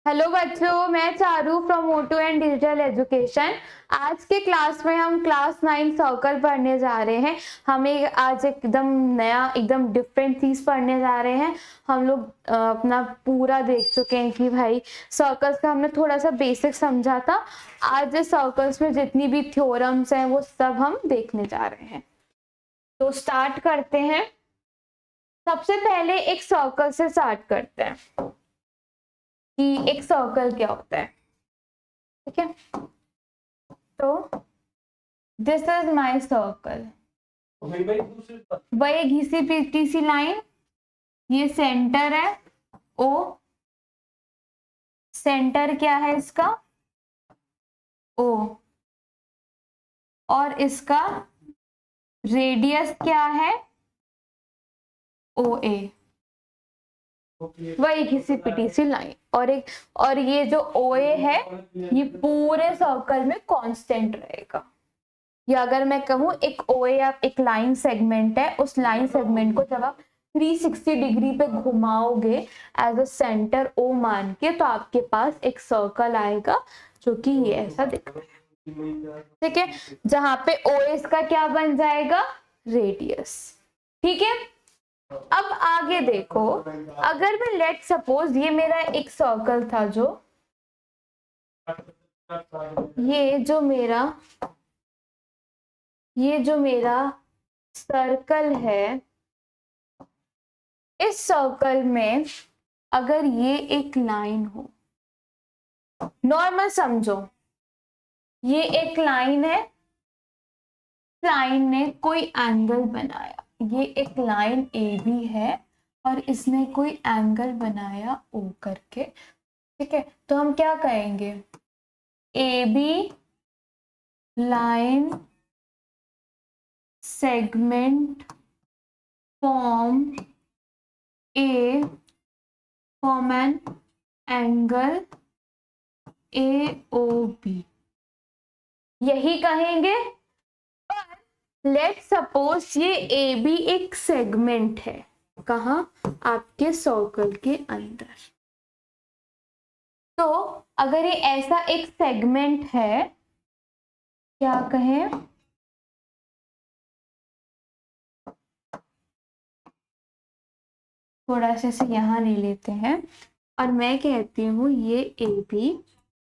Hello बच्चों, मैं Charu from Motu and digital education. आज के क्लास में हम क्लास 9 सर्कल पढ़ने जा रहे हैं। हमें आज एकदम नया एकदम डिफरेंट चीज पढ़ने जा रहे हैं। हम लोग अपना पूरा देख चुके हैं कि भाई सर्कल्स का हमने थोड़ा सा बेसिक समझा था। आज इस सर्कल्स में जितनी भी थ्योरम्स हैं वो सब हम देखने जा रहे हैं। तो स्टार्ट करते हैं। सबसे पहले एक सर्कल से स्टार्ट करते हैं कि एक सर्कल क्या होता है। ठीक है, तो दिस इज माई सर्कल। वही घिसी पिटी सी लाइन, ये सेंटर है ओ। सेंटर क्या है इसका? ओ। और इसका रेडियस क्या है? ओ ए। वही घिसी पिटी सी लाइन और ये जो ओ ए है ये पूरे सर्कल में कांस्टेंट रहेगा। या अगर मैं कहूँ एक ओ ए एक लाइन सेगमेंट है, उस लाइन सेगमेंट को जब आप 360 डिग्री पे घुमाओगे एज अ सेंटर ओ मान के, तो आपके पास एक सर्कल आएगा जो कि ये ऐसा दिखता है। ठीक है, जहां पे ओ एस का क्या बन जाएगा? रेडियस। ठीक है, अब आगे देखो। अगर मैं लेट सपोज ये मेरा एक सर्कल था, ये जो मेरा सर्कल है, इस सर्कल में अगर ये एक लाइन हो, नॉर्मल समझो, ये एक लाइन है, लाइन ने कोई एंगल बनाया, ये एक लाइन ए बी है और इसने कोई एंगल बनाया ओ करके। ठीक है, तो हम क्या कहेंगे? A B line segment form A form an angle A O B, यही कहेंगे। पर लेट सपोज ये ए बी एक सेगमेंट है, कहाँ? आपके सर्कल के अंदर। तो अगर ये ऐसा एक सेगमेंट है, क्या कहें? थोड़ा सा से यहां ले लेते हैं और मैं कहती हूँ ये ए बी।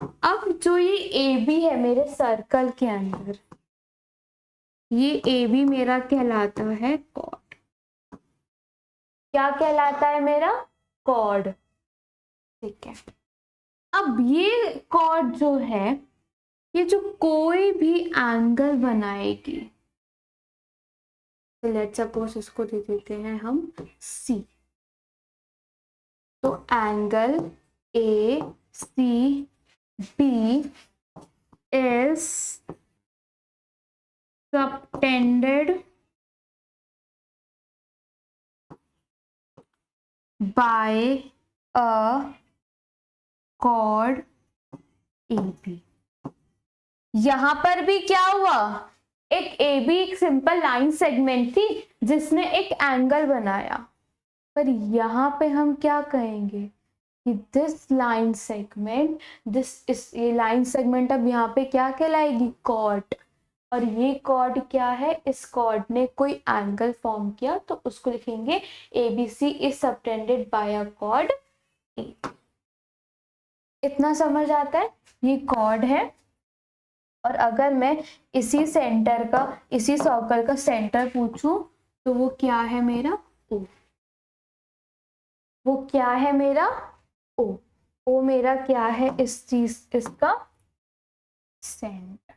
अब जो ये ए बी है मेरे सर्कल के अंदर, ये ए बी मेरा कहलाता है कॉर्ड। क्या कहलाता है मेरा? कॉर्ड। ठीक है, अब ये कॉर्ड जो है, ये जो कोई भी एंगल बनाएगी, तो लेट सपोज इसको दे देते हैं हम सी। तो angle A C B is subtended by a chord AB। यहां पर भी क्या हुआ? एक AB एक सिंपल लाइन सेगमेंट थी जिसने एक एंगल बनाया, पर यहां पे हम क्या कहेंगे कि दिस लाइन सेगमेंट, ये लाइन सेगमेंट अब यहाँ पे क्या कहलाएगी? कॉर्ड। और ये कॉर्ड क्या है? इस कॉर्ड ने कोई एंगल फॉर्म किया, तो उसको लिखेंगे ABC is subtended bye a chord A. इतना समझ आता है? ये कॉर्ड है और अगर मैं इसी सर्कल का सेंटर पूछूं, तो वो क्या है मेरा? ओ। वो क्या है मेरा? ओ। ओ मेरा क्या है? इसका सेंटर।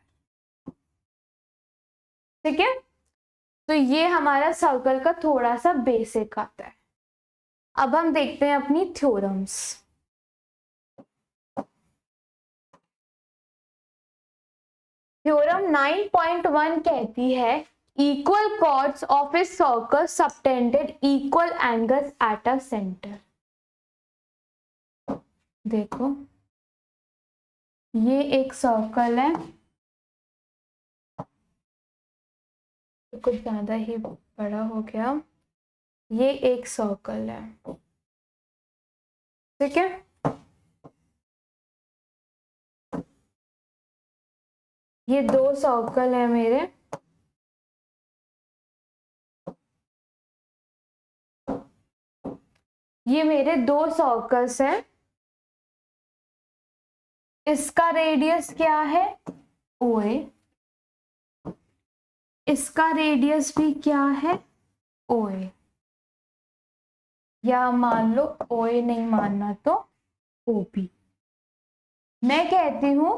ठीक है, तो ये हमारा सर्कल का थोड़ा सा बेसिक आता है। अब हम देखते हैं अपनी थ्योरम्स। थ्योरम 9.1 कहती है equal chords of a circle subtended equal angles at a centre. देखो, ये एक सर्कल है, तो कुछ ज्यादा ही बड़ा हो गया। ये एक सर्कल है, ठीक है। ये 2 सर्कल है मेरे, ये मेरे 2 सर्कल्स हैं। इसका रेडियस क्या है? OA। इसका रेडियस भी क्या है? OA। या मान लो OA नहीं मानना तो OB। मैं कहती हूं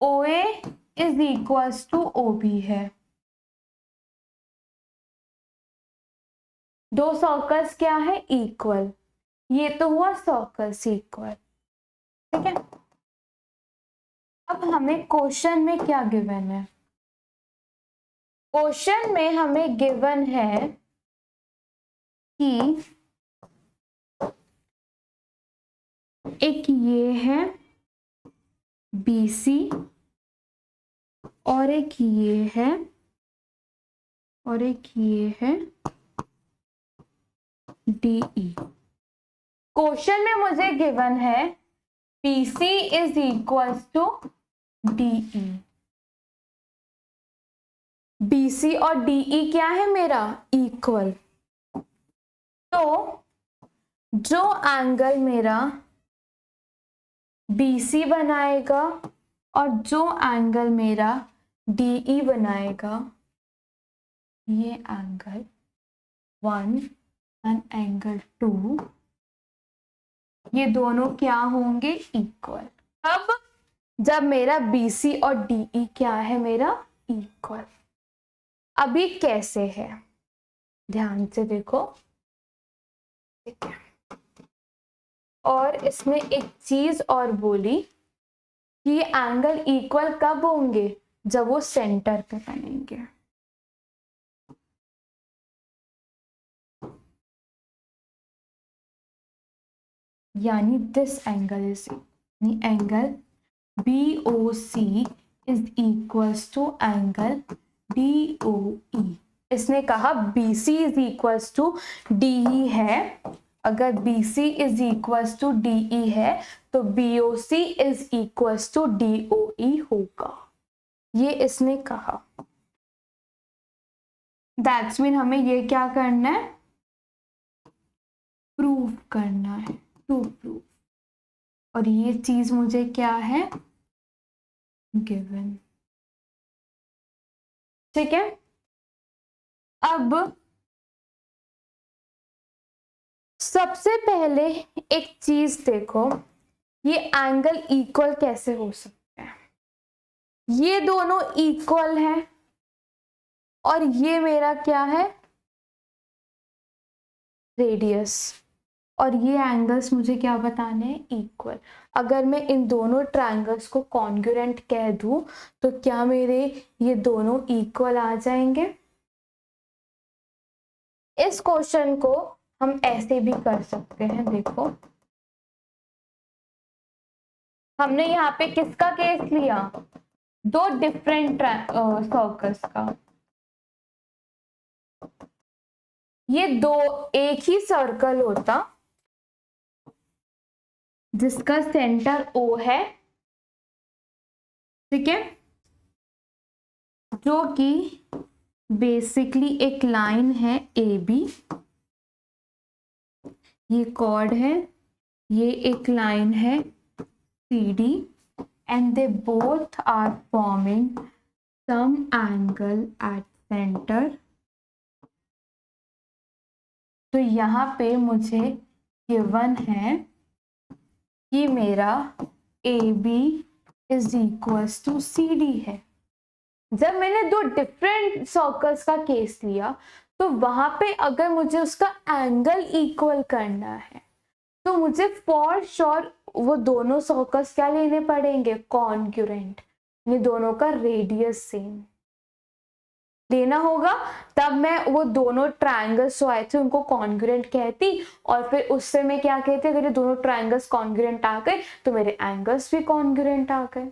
OA is equals to OB है। 2 सर्कल्स क्या है? इक्वल। ये तो हुआ सर्कल्स इक्वल, ठीक है। अब हमें क्वेश्चन में क्या गिवन है? क्वेश्चन में हमें गिवन है कि एक ये है BC और एक ये है और एक ये है DE। क्वेश्चन में मुझे गिवन है BC is equals to DE। BC और DE क्या है मेरा? इक्वल। तो जो एंगल मेरा BC बनाएगा और जो एंगल मेरा DE बनाएगा, ये एंगल 1 एंड एंगल 2, ये दोनों क्या होंगे? इक्वल। अब जब मेरा BC और DE क्या है मेरा? इक्वल। अभी कैसे है? ध्यान से देखो, ठीक है। और इसमें एक चीज और बोली कि ये एंगल इक्वल कब होंगे? जब वो सेंटर पे बनेंगे। यानी this angle is angle BOC is equals to angle DOE। इसने कहा BC is equals to DE है। अगर BC is equals to DE है तो BOC is equals to DOE होगा, ये इसने कहा। दैट्स मीन हमें ये क्या करना है? प्रूव करना है, टू प्रूव। और ये चीज मुझे क्या है? गिवन, ठीक है। अब सबसे पहले एक चीज देखो, ये एंगल इक्वल कैसे हो सकता है? ये दोनों इक्वल है और ये मेरा क्या है? रेडियस। और ये एंगल्स मुझे क्या बताने हैं? इक्वल। अगर मैं इन दोनों ट्रायंगल्स को कॉन्ग्रुएंट कह दूं तो क्या मेरे ये दोनों इक्वल आ जाएंगे? इस क्वेश्चन को हम ऐसे भी कर सकते हैं। देखो, हमने यहाँ पे किसका केस लिया? 2 डिफरेंट सर्कल्स का। ये दो एक ही सर्कल होता जिसका सेंटर O है, ठीक है, जो कि बेसिकली एक लाइन है AB। ये कॉर्ड है, ये एक लाइन है CD, and they both are forming some angle at center। तो यहाँ पे मुझे गिवन है कि मेरा AB is equals to CD है। जब मैंने 2 डिफरेंट सर्कल्स का केस लिया तो वहां पे अगर मुझे उसका एंगल इक्वल करना है तो मुझे फॉर श्योर वो दोनों सर्कल्स क्या लेने पड़ेंगे? कॉन्ग्रुएंट। ये दोनों का रेडियस सेम लेना होगा, तब मैं वो दोनों ट्रायंगल्स जो आए थे उनको कॉन्ग्रुएंट कहती और फिर उससे मैं क्या कहती? अगर ये दोनों ट्रायंगल्स कॉन्ग्रुएंट आ गए तो मेरे एंगल्स भी कॉन्ग्रुएंट आ गए।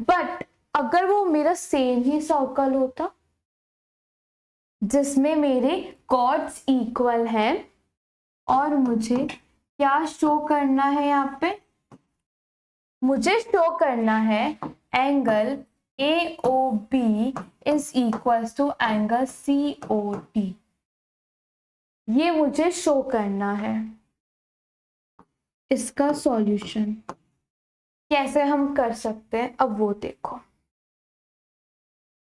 बट अगर वो मेरा सेम ही सर्कल होता जिसमें मेरे कॉर्ड्स इक्वल हैं और मुझे क्या शो करना है? यहाँ पे मुझे शो करना है angle AOB is equals to angle COD, ये मुझे शो करना है। इसका सॉल्यूशन कैसे हम कर सकते हैं, अब वो देखो।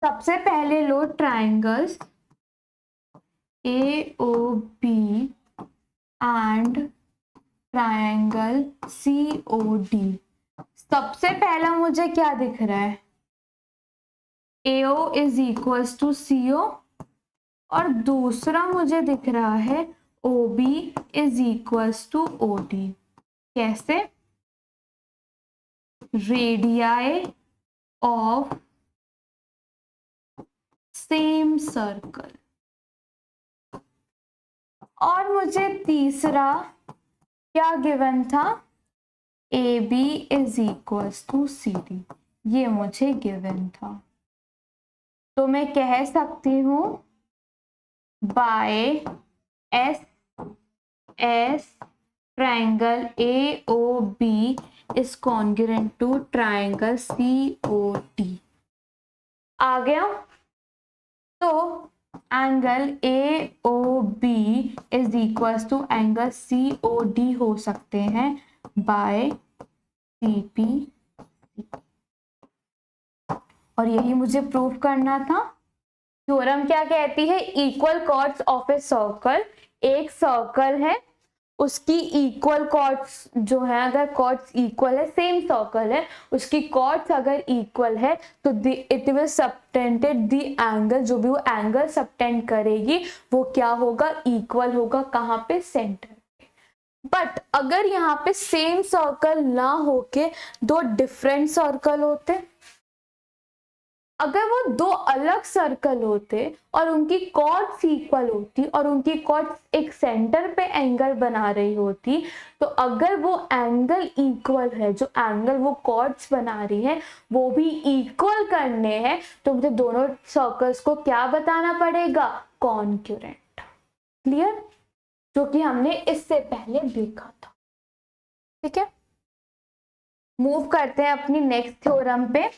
सबसे पहले लो triangles AOB and triangle COD। सबसे पहला मुझे क्या दिख रहा है, AO is equals to CO, और दूसरा मुझे दिख रहा है OB is equals to OD। कैसे? Radii of same circle. और मुझे तीसरा क्या गिवन था, AB is equals to CD, ये मुझे गिवन था। तो मैं कह सकती हूं by S triangle AOB is congruent to triangle COD। आ गया? तो angle AOB is equals to angle COD हो सकते हैं बाय CP, और यही मुझे प्रूव करना था। थ्योरम क्या कहती है, equal chords of a circle, एक सर्कल है उसकी इक्वल कॉर्ड्स जो है, अगर कॉर्ड्स इक्वल है, सेम सर्कल है, उसकी कॉर्ड्स अगर इक्वल है तो it will subtended the angle, जो भी वो एंगल सबटेंड करेगी वो क्या होगा, इक्वल होगा। कहाँ पे? सेंटर। बट अगर यहाँ पे सेम सर्कल ना होके दो डिफरेंट सर्कल होते, अगर वो दो अलग सर्कल होते और उनकी कॉर्ड्स इक्वल होती और उनकी कॉर्ड्स एक सेंटर पे एंगल बना रही होती, तो अगर वो एंगल इक्वल है, जो एंगल वो कॉर्ड्स बना रही है वो भी इक्वल करने हैं, तो मुझे दोनों सर्कल्स को क्या बताना पड़ेगा, कॉन्ग्रुएंट। क्लियर? जो कि हमने इससे पहले देखा था। ठीक है, मूव करते हैं अपनी नेक्स्ट थ्योरम पे,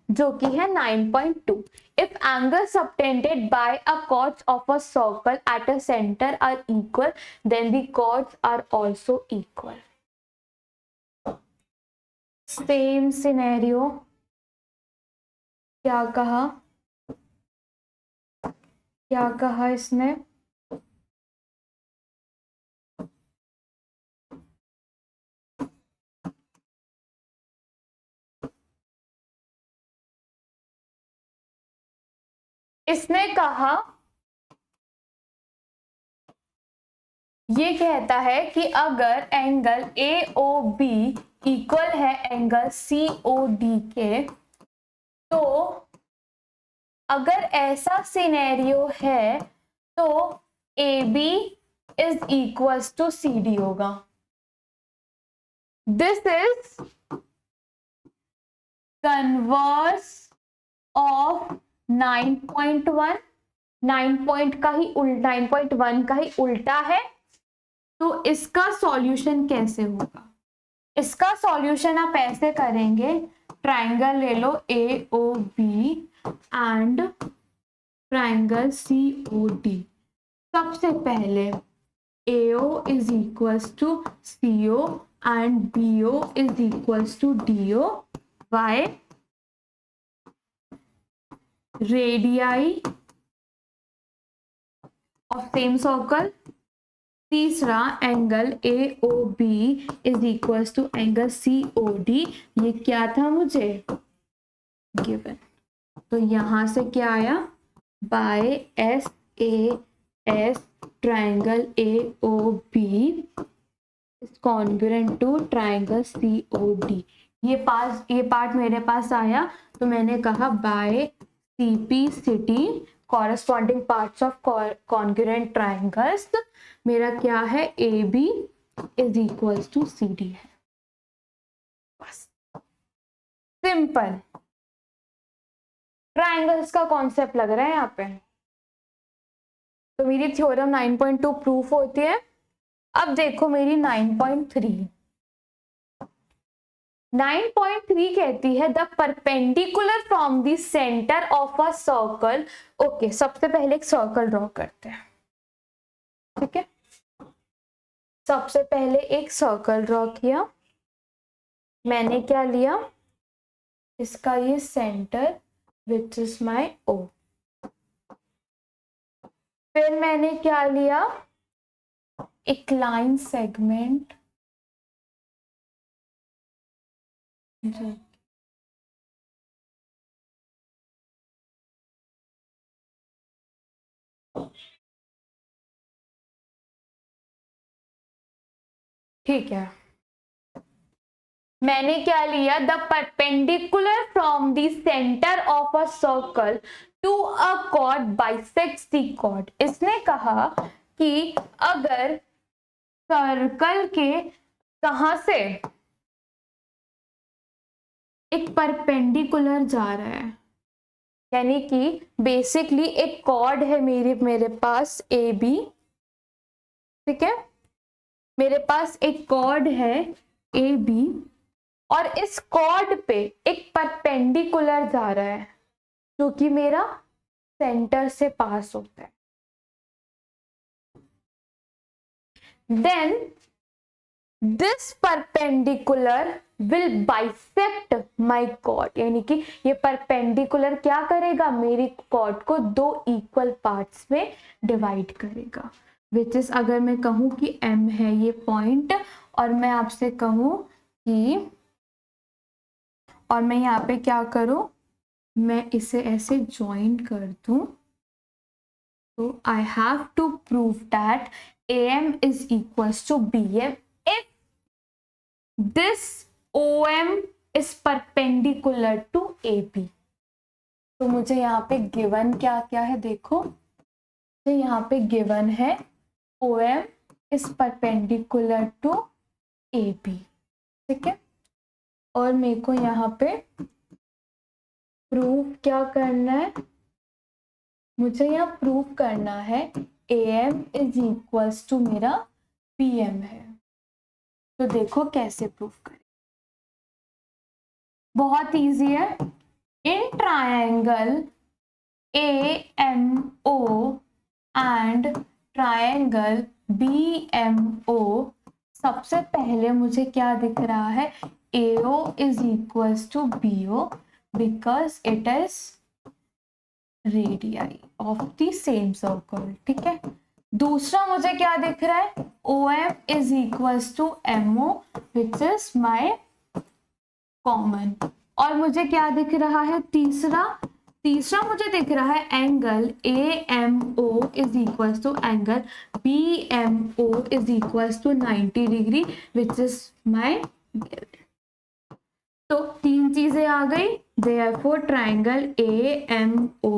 जो कि है 9.2। If angle subtended bye a chords of a circle at a center are equal, then the chords are also equal. Same scenario, क्या कहा इसने, इसने कहा, ये कहता है कि अगर एंगल AOB इक्वल है एंगल COD के, तो अगर ऐसा सिनेरियो है तो AB is equals to CD होगा। दिस इज कन्वर्स ऑफ 9.1, 9.1 का ही उल्टा है। तो इसका सॉल्यूशन कैसे होगा, इसका सॉल्यूशन आप ऐसे करेंगे, ट्राइंगल ले लो AOB एंड ट्राइंगल COD। सबसे पहले AO is equals to CO and BO is equals to DO by radii of same circle. तीसरा angle AOB is equals to angle COD, ये क्या था मुझे गिवन, तो यहां से क्या आया, by SAS triangle AOB is congruent to triangle COD। ये पार्ट मेरे पास आया, तो मैंने कहा by CP/CD corresponding parts of congruent triangles, मेरा क्या है, AB is equals to CD है। बस सिंपल ट्राइंगल्स का कॉन्सेप्ट लग रहा है यहाँ पे। तो मेरी थ्योरम 9.2 प्रूफ होती है। अब देखो मेरी 9.3। 9.3 कहती है the perpendicular from the centre of a circle. Okay, सबसे पहले एक सर्कल ड्रॉ करते हैं, ठीक है। सबसे पहले एक सर्कल ड्रॉ किया मैंने, क्या लिया, इसका ये centre which is my oh. फिर मैंने क्या लिया, एक लाइन सेगमेंट ठीक है। मैंने क्या लिया, the perpendicular from the centre of a circle to a chord bisects the chord. इसने कहा कि अगर सर्कल के कहां से एक परपेंडिकुलर जा रहा है, यानी कि बेसिकली एक कॉर्ड है मेरे पास ए बी, ठीक है। मेरे पास एक कॉर्ड है ए बी और इस कॉर्ड पे एक परपेंडिकुलर जा रहा है जो कि मेरा सेंटर से पास होता है। Then this perpendicular will bisect my chord, यानी कि ये परपेंडिकुलर क्या करेगा, मेरी कॉर्ड को दो इक्वल पार्ट्स में डिवाइड करेगा। विच इज, अगर मैं कहूं कि एम है ये पॉइंट और मैं आपसे कहूं कि, और मैं यहाँ पे क्या करूं, मैं इसे ऐसे ज्वाइन कर दूं, तो I have to prove that AM is equals to BM if this OM is perpendicular to AB। तो मुझे यहाँ पे गिवन क्या क्या है, देखो, तो यहाँ पे गिवन है OM is perpendicular to AB, ठीक है। और मेरे को यहाँ पे प्रूव क्या करना है, मुझे यहाँ प्रूव करना है AM इज इक्वल्स टू मेरा PM है। तो देखो कैसे प्रूव करें, बहुत इजी है। In triangle AMO and triangle BMO, सबसे पहले मुझे क्या दिख रहा है, AO is equals to BO because it is radii of the same circle, ठीक है। दूसरा मुझे क्या दिख रहा है, OM is equals to MO which is my common. और मुझे क्या दिख रहा है, तीसरा मुझे दिख रहा है angle AMO is equals to angle BMO is equals to 90 degree which is my, तो तीन चीजें आ गई। Therefore triangle AMO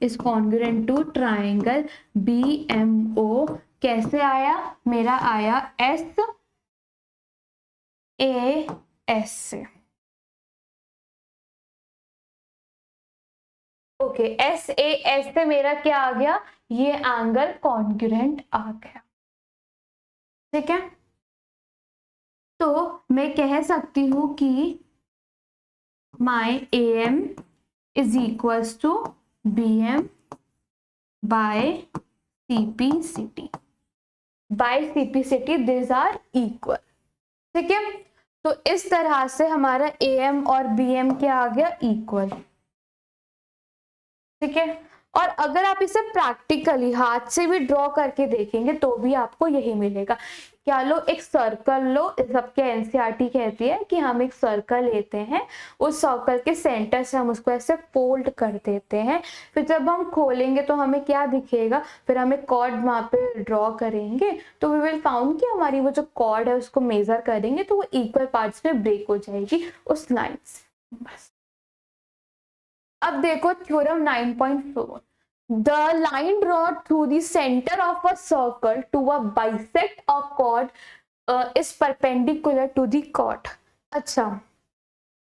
is congruent to triangle BMO। कैसे आया, मेरा आया SAS से, ओके। SAS से मेरा क्या आ गया, ये एंगल कॉन्ग्रुएंट आ गया, ठीक है। तो मैं कह सकती हूं कि my AM is equals to BM by CPCT। by CPCT these are equal, ठीक है। तो इस तरह से हमारा AM और BM क्या आ गया, इक्वल, ठीक है। और अगर आप इसे प्रैक्टिकली हाथ से भी ड्रॉ करके देखेंगे तो भी आपको यही मिलेगा। क्या लो, एक सर्कल लो, सबके NCERT कहती है कि हम एक सर्कल लेते हैं, उस सर्कल के सेंटर से हम उसको ऐसे फोल्ड कर देते हैं, फिर जब हम खोलेंगे तो हमें क्या दिखेगा, फिर हमें कॉर्ड वहां पे ड्रॉ करेंगे तो वी विल फाउंड कि हमारी वो जो कॉर्ड है उसको मेजर करेंगे तो वो इक्वल पार्ट्स में ब्रेक हो जाएगी उस लाइन से, बस। अब देखो theorem 9.4, the line drawn through the centre of a circle to a bisect a chord is perpendicular to the chord. अच्छा,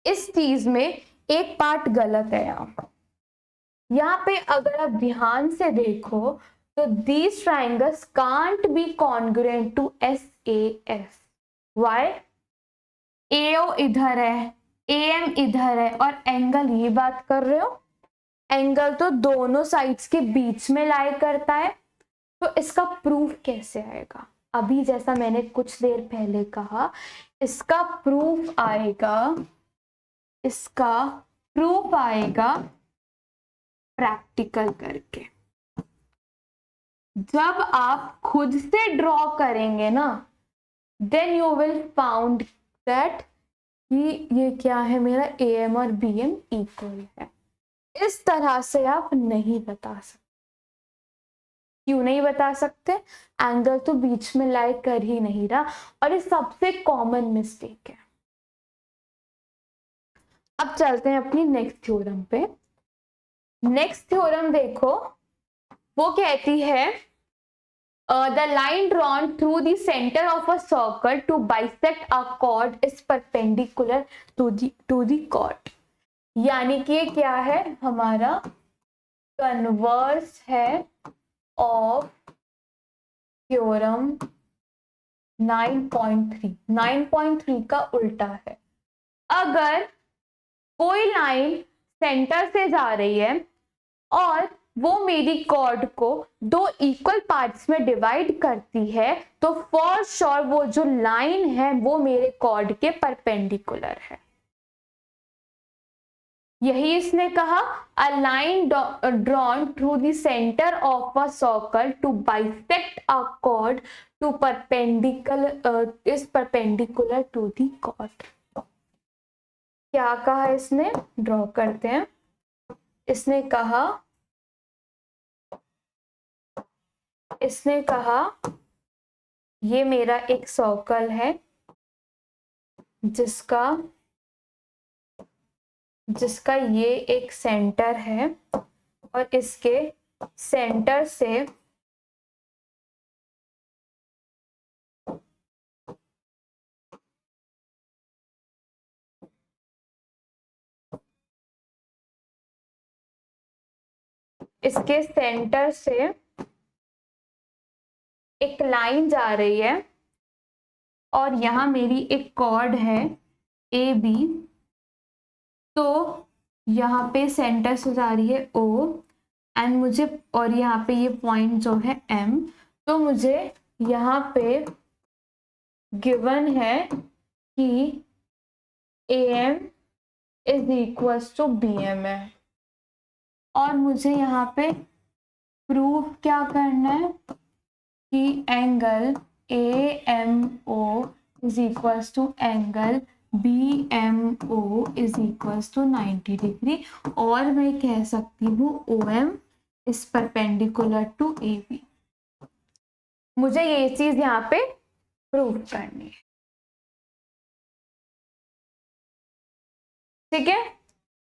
इस चीज में एक पार्ट गलत है यहाँ पे अगर आप ध्यान से देखो तो these triangles can't be congruent to SAS। Why? AO इधर है, AM इधर है और एंगल ये बात कर रहे हो, एंगल तो दोनों साइड्स के बीच में लाई करता है, तो इसका प्रूफ कैसे आएगा? अभी जैसा मैंने कुछ देर पहले कहा, इसका प्रूफ आएगा, इसका प्रूफ आएगा प्रैक्टिकल करके। जब आप खुद से ड्रॉ करेंगे ना, then you will found that ये क्या है, मेरा AM और BM इक्वल है। इस तरह से आप नहीं बता सकते। क्यों नहीं बता सकते? एंगल तो बीच में लाई कर ही नहीं रहा, और ये सबसे कॉमन मिस्टेक है। अब चलते हैं अपनी नेक्स्ट थ्योरम पे। नेक्स्ट थ्योरम देखो, वो कहती है the line drawn through the center of a circle to bisect a chord is perpendicular to the chord। यानी कि ये क्या है, हमारा कन्वर्स है ऑफ थ्योरम 9.3। 9.3 का उल्टा है। अगर कोई लाइन सेंटर से जा रही है और वो मेरी कॉर्ड को दो इक्वल पार्ट्स में डिवाइड करती है, तो फॉर श्योर वो जो लाइन है वो मेरे कॉर्ड के परपेंडिकुलर है। यही इसने कहा, a line drawn through the centre of a circle to bisect a chord to perpendicular is perpendicular to the chord. क्या कहा इसने? ड्रॉ करते हैं। इसने कहा ये मेरा एक सर्कल है जिसका ये एक सेंटर है, और इसके सेंटर से एक लाइन जा रही है, और यहां मेरी एक कॉर्ड है AB, तो यहाँ पे सेंटर से जा रही है O, एंड मुझे, और यहाँ पे ये पॉइंट जो है M, तो मुझे यहाँ पे गिवन है कि AM is equals to BM है, और मुझे यहाँ पे प्रूफ क्या करना है कि angle AMO is equals to angle BMO is equals to 90 degree, और मैं कह सकती हूँ OM is perpendicular to AB। मुझे ये चीज यहाँ पे प्रूव करनी है, ठीक है?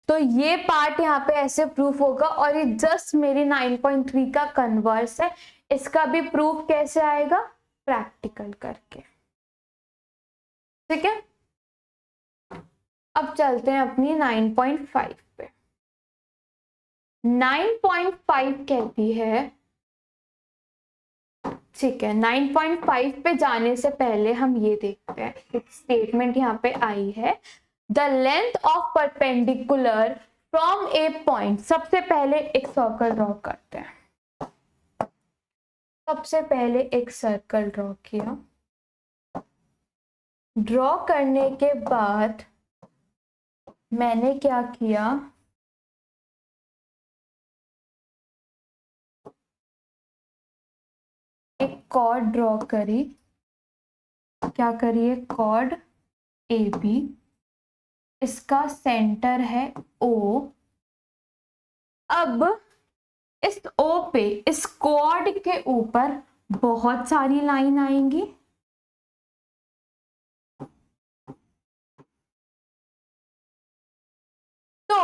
तो ये पार्ट यहाँ पे ऐसे प्रूफ होगा, और ये जस्ट मेरी 9.3 का कन्वर्स है। इसका भी प्रूफ कैसे आएगा? प्रैक्टिकल करके, ठीक है? अब चलते हैं अपनी 9.5 पे। 9.5 कहती है, ठीक है, 9.5 पे जाने से पहले हम ये देखते हैं, एक स्टेटमेंट यहाँ पे आई है, the length of perpendicular from A point. सबसे पहले एक सर्कल ड्रॉ करते हैं। सबसे पहले एक सर्कल ड्रॉ किया। ड्रॉ करने के बाद मैंने क्या किया, एक कॉर्ड ड्रॉ करी। क्या करिए? कॉर्ड AB, इसका सेंटर है O। अब इस O पे, इस कॉर्ड के ऊपर बहुत सारी लाइन आएंगी, तो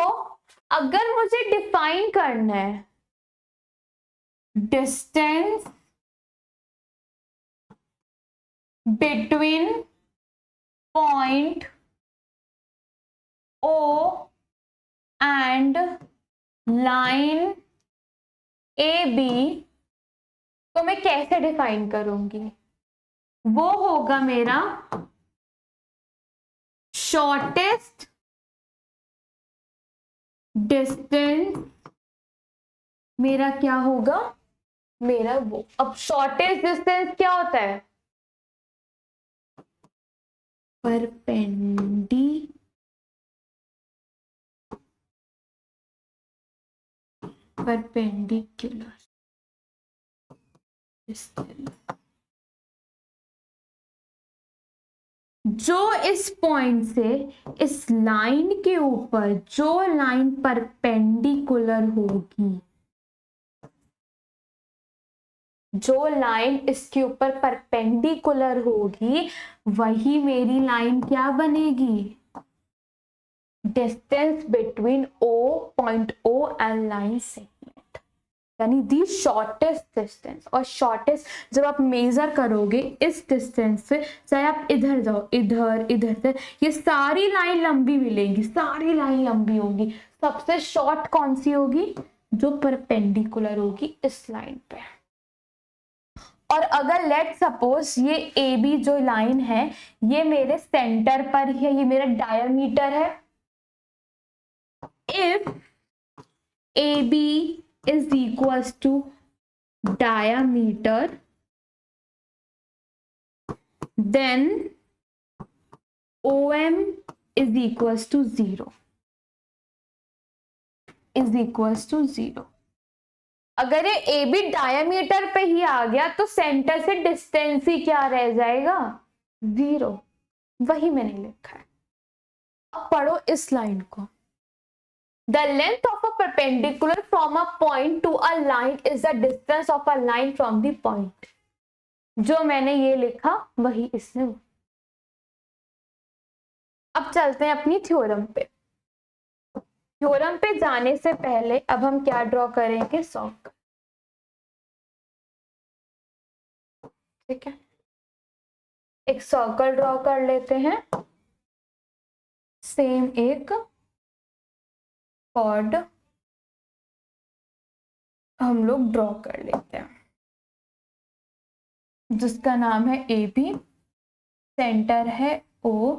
अगर मुझे डिफाइन करना है distance between point O and line AB, तो मैं कैसे डिफाइन करूंगी? वो होगा मेरा शॉर्टेस्ट डिस्टेंस मेरा क्या होगा, मेरा वो। अब शॉर्टेस्ट डिस्टेंस क्या होता है, परपेंडिकुलर डिस्टेंस, जो इस पॉइंट से इस लाइन के ऊपर, जो लाइन परपेंडिकुलर होगी, जो लाइन इसके ऊपर परपेंडिकुलर होगी, वही मेरी लाइन क्या बनेगी, distance between point O and line segment, यानी दी शॉर्टेस्ट डिस्टेंस। और शॉर्टेस्ट जब आप मेजर करोगे इस डिस्टेंस से, चाहे आप इधर जाओ, इधर इधर तक, ये सारी लाइन लंबी मिलेंगी, सारी लाइन लंबी होगी। सबसे शॉर्ट कौन सी होगी, जो परपेंडिकुलर होगी इस लाइन पे। और अगर लेट सपोज ये ए बी जो लाइन है ये मेरे सेंटर पर ही है, ये मेरा डायमीटर है। If A B is equals to diameter, then OM is equals to 0, is equals to 0। अगर ये ए बी डायमीटर पे ही आ गया तो सेंटर से डिस्टेंस ही क्या रह जाएगा, 0। वही मैंने लिखा है। अब पढ़ो इस लाइन को। The length of a perpendicular from a point to a line is the distance of a line from the point। जो मैंने ये लिखा वही इसने। अब चलते हैं अपनी थ्योरम पे। थ्योरम पे जाने से पहले अब हम क्या ड्रॉ करेंगे, सर्कल। ठीक है, एक सर्कल ड्रॉ कर लेते हैं। सेम एक कॉर्ड हम लोग ड्रॉ कर लेते हैं जिसका नाम है ए बी, सेंटर है O,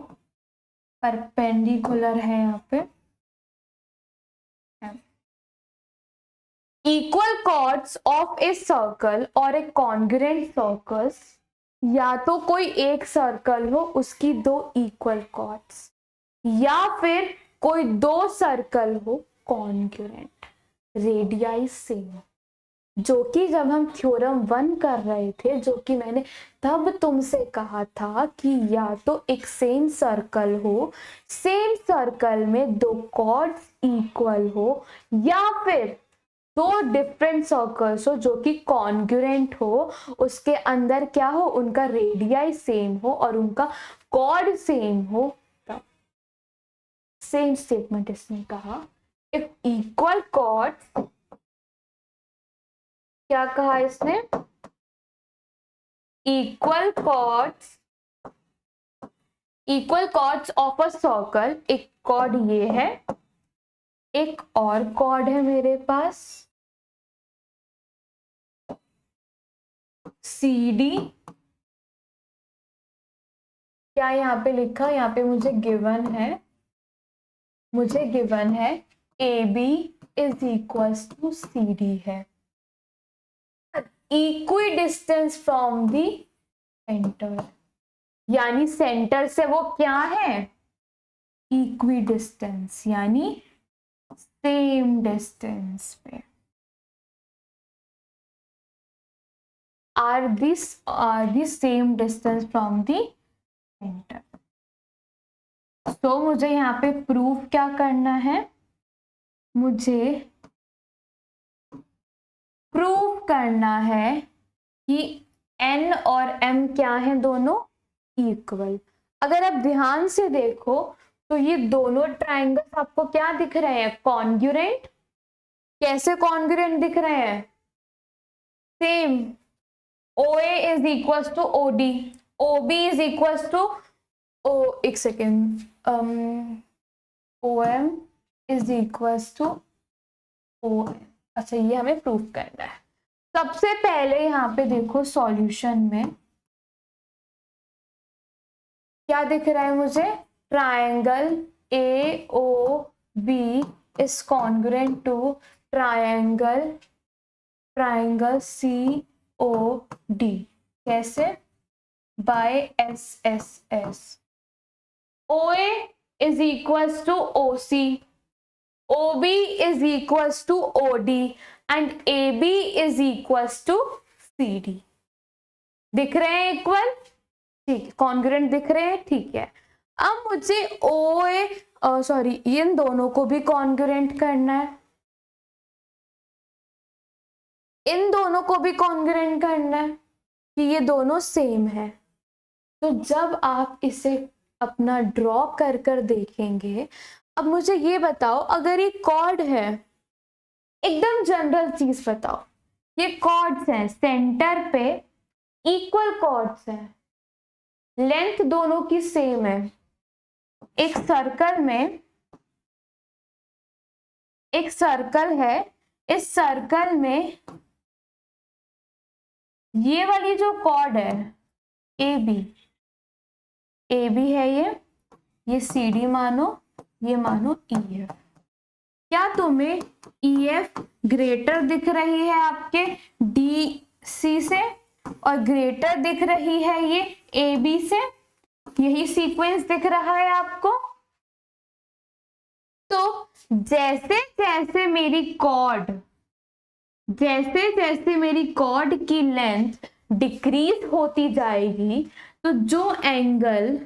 परपेंडिकुलर है यहाँ पे equal chords of a circle और ए कॉन्ग्रुएंट सर्कल्स। या तो कोई एक सर्कल हो उसकी दो इक्वल कॉर्ड्स, या फिर कोई दो सर्कल हो कॉन्ग्रुएंट, रेडियाई सेम। जो कि जब हम थ्योरम 1 कर रहे थे, जो कि मैंने तब तुमसे कहा था कि या तो एक सेम सर्कल हो, सेम सर्कल में दो कॉर्ड्स इक्वल हो, या फिर दो डिफरेंट सर्कल्स हो जो कि कॉन्ग्रुएंट हो, उसके अंदर क्या हो, उनका रेडियाई सेम हो और उनका कॉर्ड सेम हो। तब सेम स्टेटमेंट इसने कहा, इफ इक्वल कॉर्ड्स, क्या कहा इसने, equal chords of a circle. एक कॉर्ड ये है, एक और कॉर्ड है मेरे पास CD। क्या यहाँ पे लिखा, यहाँ पे मुझे गिवन है AB is equals to CD है, equidistance from the centre, यानी सेंटर से वो क्या है, इक्वी डिस्टेंस, यानी सेम डिस्टेंस पे। are the same distance from the center। तो मुझे यहाँ पे प्रूफ क्या करना है, मुझे प्रूफ करना है कि N और M क्या है, दोनों इक्वल। अगर आप ध्यान से देखो तो ये दोनों ट्राइंगल्स आपको क्या दिख रहे हैं, कॉन्ग्रुएंट। कैसे कॉन्ग्रुएंट दिख रहे हैं, same. OA is equals to OD, OB is equals to एक second, OM is equals to OM। अच्छा, ये हमें प्रूफ करना है। सबसे पहले यहाँ पे देखो सॉल्यूशन में क्या दिख रहा है मुझे, triangle AOB is congruent to triangle COD. कैसे? by SSS. OA is equals to OC, OB is equals to OD and AB is equals to CD. दिख रहे हैं इक्वल? ठीक है, कॉन्ग्रुएंट दिख रहे हैं, ठीक है। अब मुझे इन दोनों को भी कॉन्ग्रुएंट करना है, इन दोनों को भी कॉन्ग्रुएंट करना है कि ये दोनों सेम है। तो जब आप इसे अपना ड्रॉ कर कर देखेंगे, अब मुझे ये बताओ, अगर ये कॉर्ड है, एकदम जनरल चीज बताओ, ये कॉर्ड्स हैं, सेंटर पे इक्वल कॉर्ड्स हैं, लेंथ दोनों की सेम है, एक सर्कल है, इस सर्कल में ये वाली जो कॉर्ड है ए बी है, ये सी डी मानो, ये मानो ई एफ। क्या तुम्हें ई एफ ग्रेटर दिख रही है आपके डी सी से और ग्रेटर दिख रही है ये ए बी से? यही सीक्वेंस दिख रहा है आपको? तो जैसे जैसे मेरी कॉर्ड की लेंथ डिक्रीज होती जाएगी, तो जो एंगल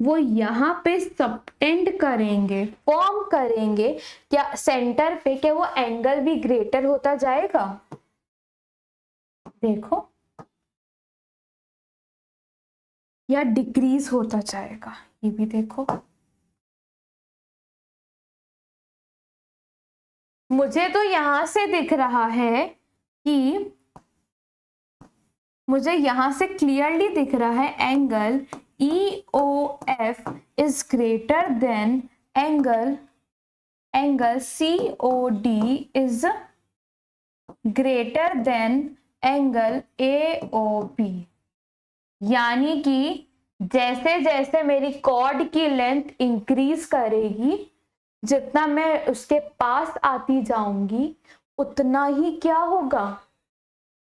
वो यहाँ पे सबटेंड करेंगे, फॉर्म करेंगे, क्या सेंटर पे, क्या वो एंगल भी ग्रेटर होता जाएगा? देखो, या डिक्रीज होता जाएगा? ये भी देखो, मुझे तो यहां से दिख रहा है कि मुझे यहां से क्लियरली दिख रहा है angle EOF is greater than angle COD is greater than angle AOB। यानी कि जैसे जैसे मेरी कॉर्ड की लेंथ इंक्रीज करेगी, जितना मैं उसके पास आती जाऊंगी उतना ही क्या होगा,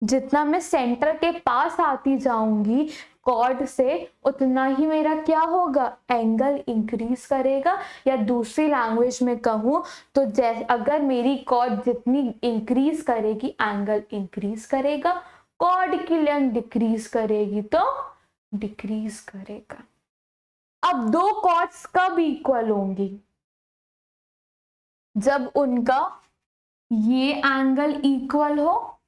जितना मैं सेंटर के पास आती जाऊंगी कॉर्ड से, उतना ही मेरा क्या होगा, एंगल इंक्रीज करेगा। या दूसरी लैंग्वेज में कहूँ तो अगर मेरी कॉर्ड जितनी इंक्रीज करेगी एंगल इंक्रीज करेगा, कॉर्ड की लेंथ डिक्रीज करेगी तो डिक्रीज करेगा। अब दो कॉर्ड्स कब इक्वल होंगी? जब उनका ये एंगल इक्वल हो,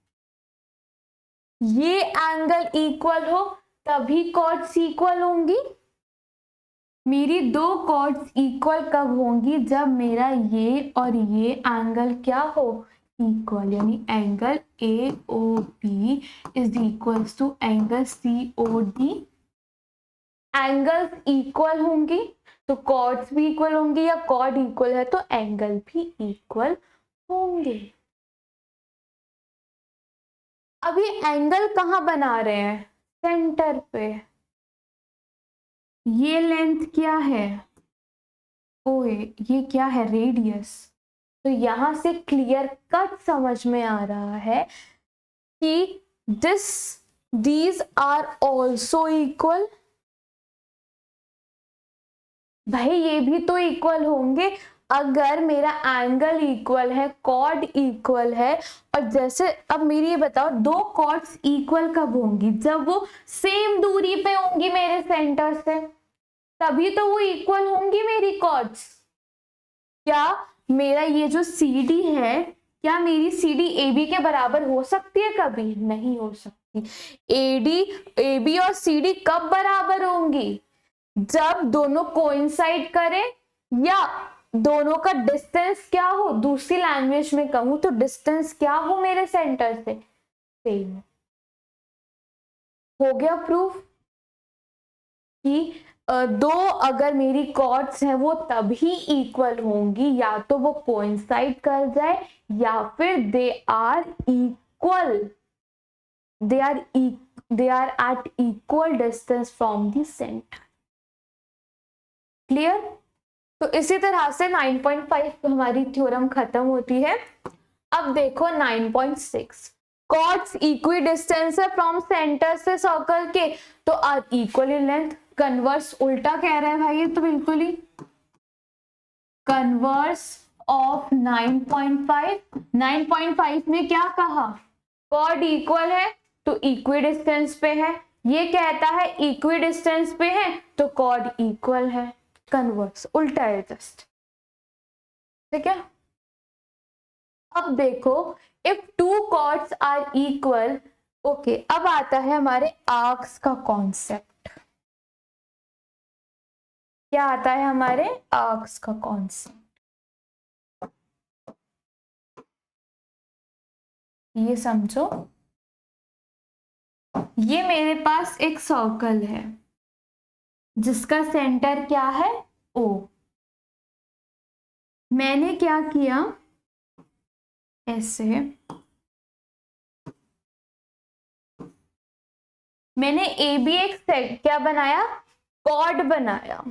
ये एंगल इक्वल हो, तभी कॉर्ड्स इक्वल होंगी। मेरी दो कॉर्ड्स इक्वल कब होंगी? जब मेरा ये और ये एंगल क्या हो, इक्वल, यानी angle AOB is equals to angle COD। Angles equal होंगी तो कॉर्ड्स भी इक्वल होंगी, या कॉर्ड इक्वल है तो एंगल भी इक्वल होंगे। अभी एंगल कहाँ बना रहे हैं? सेंटर पे। ये लेंथ क्या है? ओए, ये क्या है? रेडियस। तो यहां से क्लियर कट समझ में आ रहा है कि these are also equal। भाई ये भी तो इक्वल होंगे अगर मेरा एंगल इक्वल है, कॉर्ड इक्वल है। और जैसे अब मेरी ये बताओ, दो कॉर्ड्स इक्वल कब होंगी? जब वो सेम दूरी पे होंगी मेरे सेंटर से, तभी तो वो इक्वल होंगी मेरी कॉर्ड्स। क्या मेरा ये जो CD है, क्या मेरी CD AB के बराबर हो सकती है? कभी नहीं हो सकती। AB और CD कब बराबर होंगी? जब दोनों कोइंसाइड करें या दोनों का डिस्टेंस क्या हो। दूसरी लैंग्वेज में कहूं तो डिस्टेंस क्या हो मेरे सेंटर से, सेम। हो गया प्रूफ कि दो अगर मेरी कॉर्ड्स हैं वो तभी इक्वल होंगी, या तो वो कोइंसाइड कर जाए या फिर they are equal, they are at equal distance from the centre. Clear? तो इसी तरह से 9.5 हमारी थ्योरम खत्म होती है। अब देखो 9.6, कॉर्ड्स इक्वी डिस्टेंस है फ्रॉम सेंटर से सर्कल के, तो are equal in length. Converse उल्टा कह रहा है भाई ये तो बिल्कुल ही। कन्वर्स ऑफ 9.5, 9.5 में क्या कहा, कॉर्ड इक्वल है तो इक्वी डिस्टेंस पे है, ये कहता है इक्वी डिस्टेंस पे है तो कॉर्ड इक्वल है। कन्वर्स उल्टा है जस्ट, ठीक है। अब देखो if two chords are equal, okay, अब आता है हमारे आर्क्स का कॉन्सेप्ट। क्या आता है हमारे आर्क्स का कॉन्सेप्ट? ये समझो, ये मेरे पास एक सर्कल है जिसका सेंटर क्या है, ओ। मैंने क्या किया, ऐसे मैंने ए बी एक सेट क्या बनाया, कॉर्ड बनाया।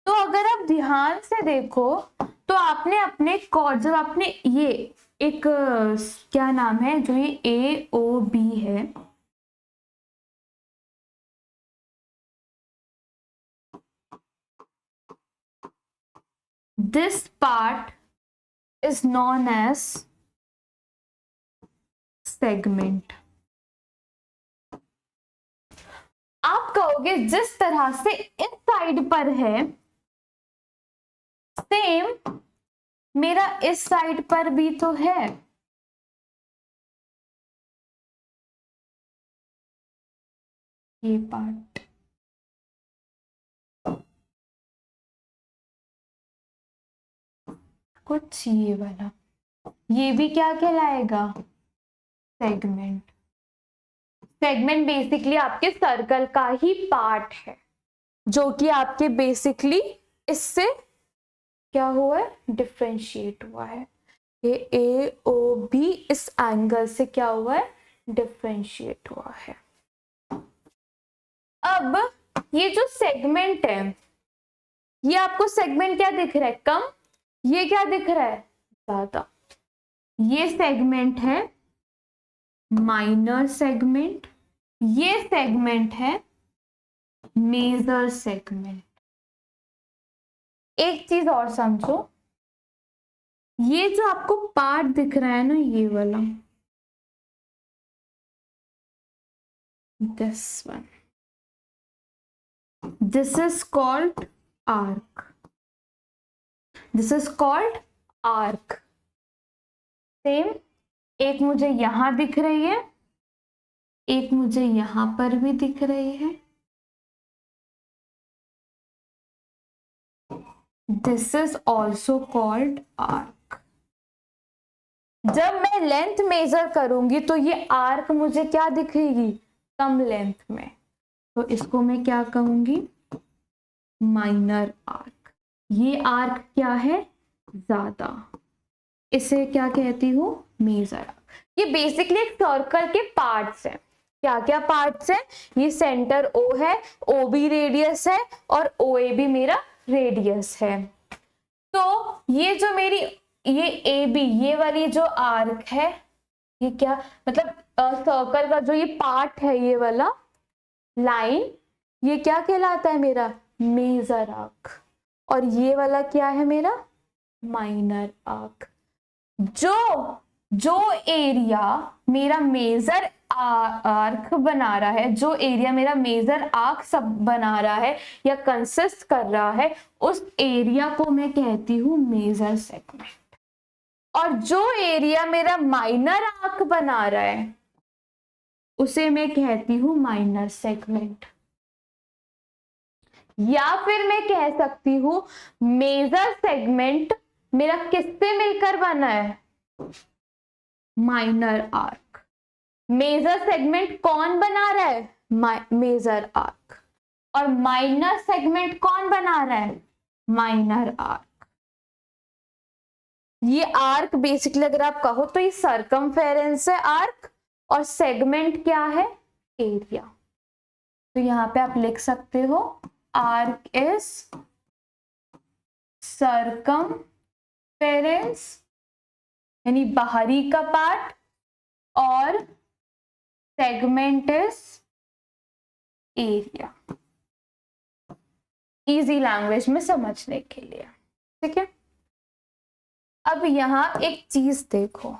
तो अगर आप ध्यान से देखो तो आपने अपने कॉर्ड, जब आपने ये एक क्या नाम है, जो ये ए ओ बी है, this part is known as segment. आप कहोगे जिस तरह से इस साइड पर है सेम मेरा इस साइड पर भी तो है। ये पार्ट कुछ ये वाला, ये भी क्या कहलाएगा, सेगमेंट। सेगमेंट बेसिकली आपके सर्कल का ही पार्ट है, जो कि आपके बेसिकली इससे क्या हुआ है, डिफरेंशिएट हुआ है। ये ए ओ बी इस एंगल से क्या हुआ है, डिफरेंशिएट हुआ है। अब ये जो सेगमेंट है, ये आपको सेगमेंट क्या दिख रहा है, कम, ये क्या दिख रहा है, ज्यादा। ये सेगमेंट है माइनर सेगमेंट, ये सेगमेंट है मेजर सेगमेंट। एक चीज और समझो, ये जो आपको पार्ट दिख रहा है ना, ये वाला, this one, this is called arc, this is called arc. Same, एक मुझे यहां दिख रही है, एक मुझे यहां पर भी दिख रही है। This is also called arc. जब मैं लेंथ मेजर करूंगी तो ये आर्क मुझे क्या दिखेगी, कम लेंथ में, तो इसको मैं क्या कहूंगी, माइनर आर्क। ये आर्क क्या है, ज्यादा, इसे क्या कहती हूँ, मेजर आर्क। ये बेसिकली एक सर्कल के पार्ट्स हैं। क्या क्या पार्ट्स हैं, ये सेंटर ओ है, ओ बी रेडियस है और ओ ए भी मेरा रेडियस है। तो ये जो मेरी ये ए बी, ये वाली जो आर्क है, ये क्या मतलब सर्कल का जो ये पार्ट है, ये वाला लाइन, ये क्या कहलाता है मेरा, मेजर आर्क। और ये वाला क्या है मेरा, माइनर आर्क। जो एरिया मेरा मेजर आर्क बना रहा है, जो एरिया मेरा मेजर आर्क सब बना रहा है या कंसिस्ट कर रहा है, उस एरिया को मैं कहती हूं मेजर सेगमेंट। और जो एरिया मेरा माइनर आर्क बना रहा है उसे मैं कहती हूं माइनर सेगमेंट। या फिर मैं कह सकती हूं मेजर सेगमेंट मेरा किससे मिलकर बना है, माइनर आर्क। मेजर सेगमेंट कौन बना रहा है, मेजर आर्क। और माइनर सेगमेंट कौन बना रहा है, माइनर आर्क। ये आर्क बेसिकली अगर आप कहो तो ये सर्कमफेरेंस है आर्क, और सेगमेंट क्या है, एरिया। तो यहां पे आप लिख सकते हो आर्क इज सर्कमफेरेंस यानी बाहरी का पार्ट, और segment is area, easy language में समझने के लिए। ठीक है, अब यहां एक चीज देखो,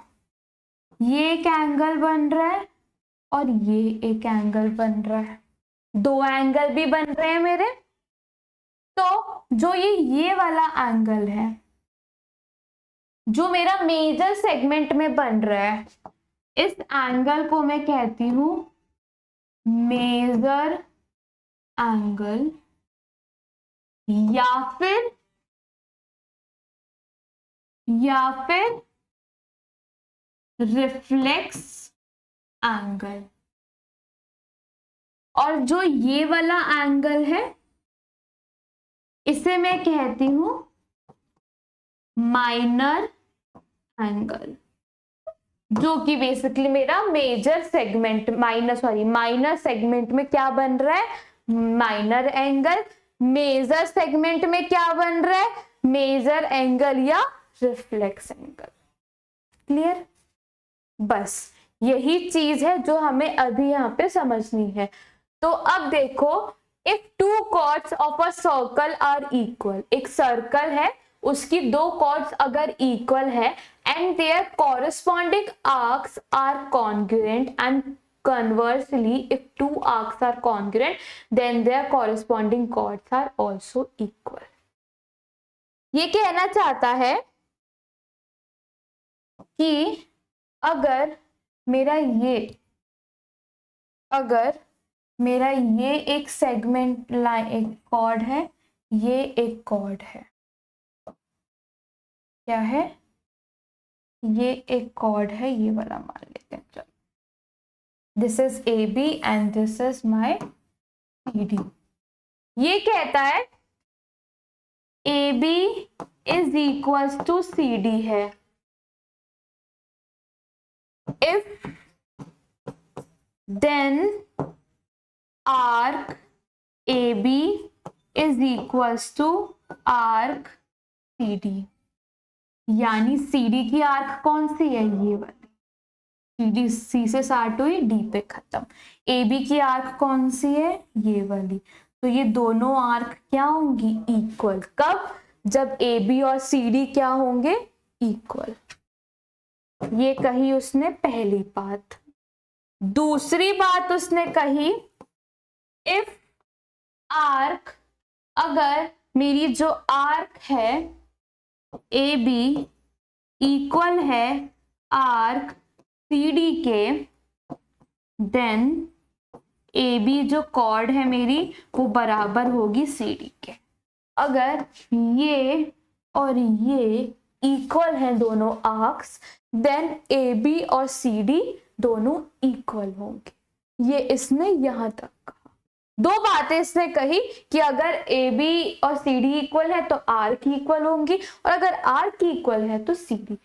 ये एक एंगल बन रहा है और ये एक एंगल बन रहा है, दो एंगल भी बन रहे हैं मेरे। तो जो ये वाला एंगल है जो मेरा मेजर सेगमेंट में बन रहा है, इस एंगल को मैं कहती हूं मेजर एंगल, या फिर रिफ्लेक्स एंगल। और जो ये वाला एंगल है इसे मैं कहती हूं माइनर एंगल, जो कि बेसिकली मेरा मेजर सेगमेंट माइनर सेगमेंट में क्या बन रहा है, माइनर एंगल। मेजर सेगमेंट में क्या बन रहा है, मेजर एंगल या रिफ्लेक्स एंगल। क्लियर? बस यही चीज है जो हमें अभी यहाँ पे समझनी है। तो अब देखो, if two chords of a circle are equal, एक सर्कल है उसकी दो कॉर्ड्स अगर इक्वल है and their corresponding arcs are congruent and conversely if two arcs are congruent then their corresponding chords are also equal। ये कहना चाहता है कि अगर मेरा ये एक सेगमेंट लाइन, एक कॉर्ड है, ये एक कॉर्ड है, क्या है, ये एक कॉर्ड है, ये वाला मान लेते हैं। चलो, this is AB and this is my CD। ये कहता है AB is equals to CD है if then arc AB is equals to arc CD। यानी CD की आर्क कौन सी है, ये वाली। CD C से स्टार्ट हुई, D पे खत्म। AB की आर्क कौन सी है, ये वाली। तो ये दोनों आर्क क्या होंगी, इक्वल। कब, जब AB और CD क्या होंगे, इक्वल। ये कही उसने पहली बात। दूसरी बात उसने कही, इफ आर्क, अगर मेरी जो आर्क है AB इक्वल है आर्क CD के, देन AB जो कॉर्ड है मेरी वो बराबर होगी CD के। अगर ये और ये इक्वल है दोनों आर्क्स, देन AB और CD दोनों इक्वल होंगे। ये इसने यहां तक कहा। दो बातें इसने कही कि अगर AB और CD इक्वल है तो आर्क इक्वल होंगी, और अगर आर्क इक्वल है तो CD।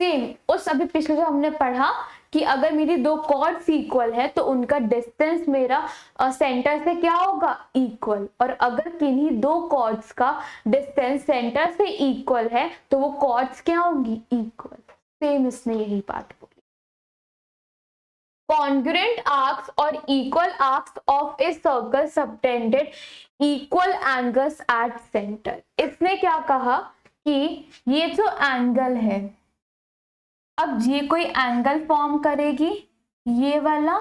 सेम उस अभी पिछले जो हमने पढ़ा कि अगर मेरी दो कॉर्ड्स इक्वल है तो उनका डिस्टेंस मेरा सेंटर से क्या होगा, इक्वल। और अगर किन्हीं दो कॉर्ड्स का डिस्टेंस सेंटर से इक्वल है तो वो कॉर्ड्स क्या होंगी, इक्वल। सेम इसने यही बात बोली। Congruent arcs or equal arcs of a circle subtended equal angles at center। इसने क्या कहा कि ये जो एंगल है, अब ये कोई एंगल फॉर्म करेगी, ये वाला,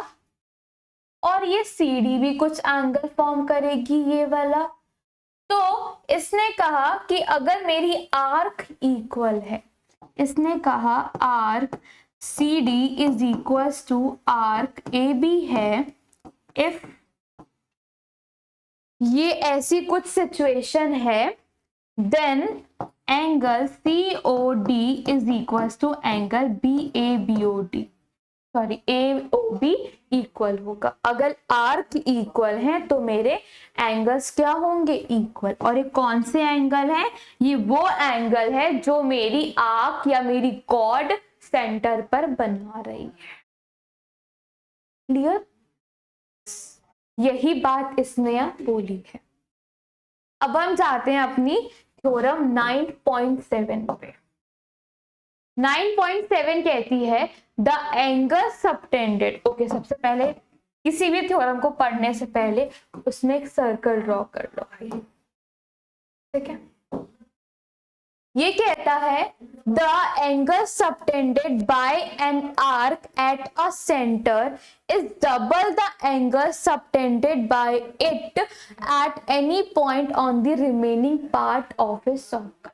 और ये CD भी कुछ एंगल फॉर्म करेगी, ये वाला। तो इसने कहा कि अगर मेरी आर्क इक्वल है, इसने कहा arc CD is equals to arc AB है, if ये ऐसी कुछ सिचुएशन है, then angle COD is equals to angle BABOD, sorry AOB equal होगा। अगर आर्क इक्वल है तो मेरे एंगल्स क्या होंगे, इक्वल। और ये कौन से एंगल है, ये वो एंगल है जो मेरी आर्क या मेरी कॉर्ड सेंटर पर बना रही है। क्लियर? यही बात इसने बोली है। अब हम जाते हैं अपनी थ्योरम 9.7 पे। 9.7 कहती है द एंगल सबटेंडेड। ओके, सबसे पहले किसी भी थ्योरम को पढ़ने से पहले उसमें एक सर्कल ड्रॉ कर लो, ठीक है। ये कहता है the angle subtended bye an arc eight a centre is double the angle subtended bye it at any point on the remaining part of a circle.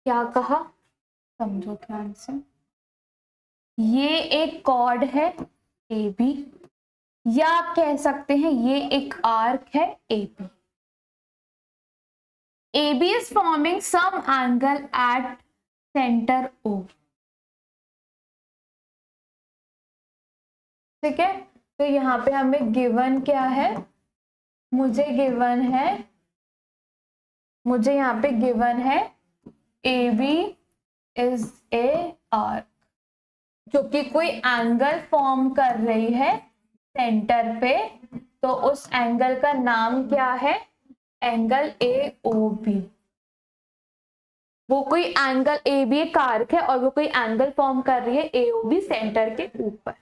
क्या कहा, समझो ध्यान से। ये एक कॉर्ड है ए बी, या आप कह सकते हैं ये एक आर्क है A B. AB is forming some angle at center O, ठीक है। तो यहाँ पे हमें गिवन क्या है, मुझे यहाँ पे गिवन है AB is a arc, जो कि कोई एंगल फॉर्म कर रही है सेंटर पे। तो उस एंगल का नाम क्या है, एंगल AOB। वो कोई एंगल ए बी एक आर्क है और वो कोई एंगल फॉर्म कर रही है एओबी सेंटर के ऊपर।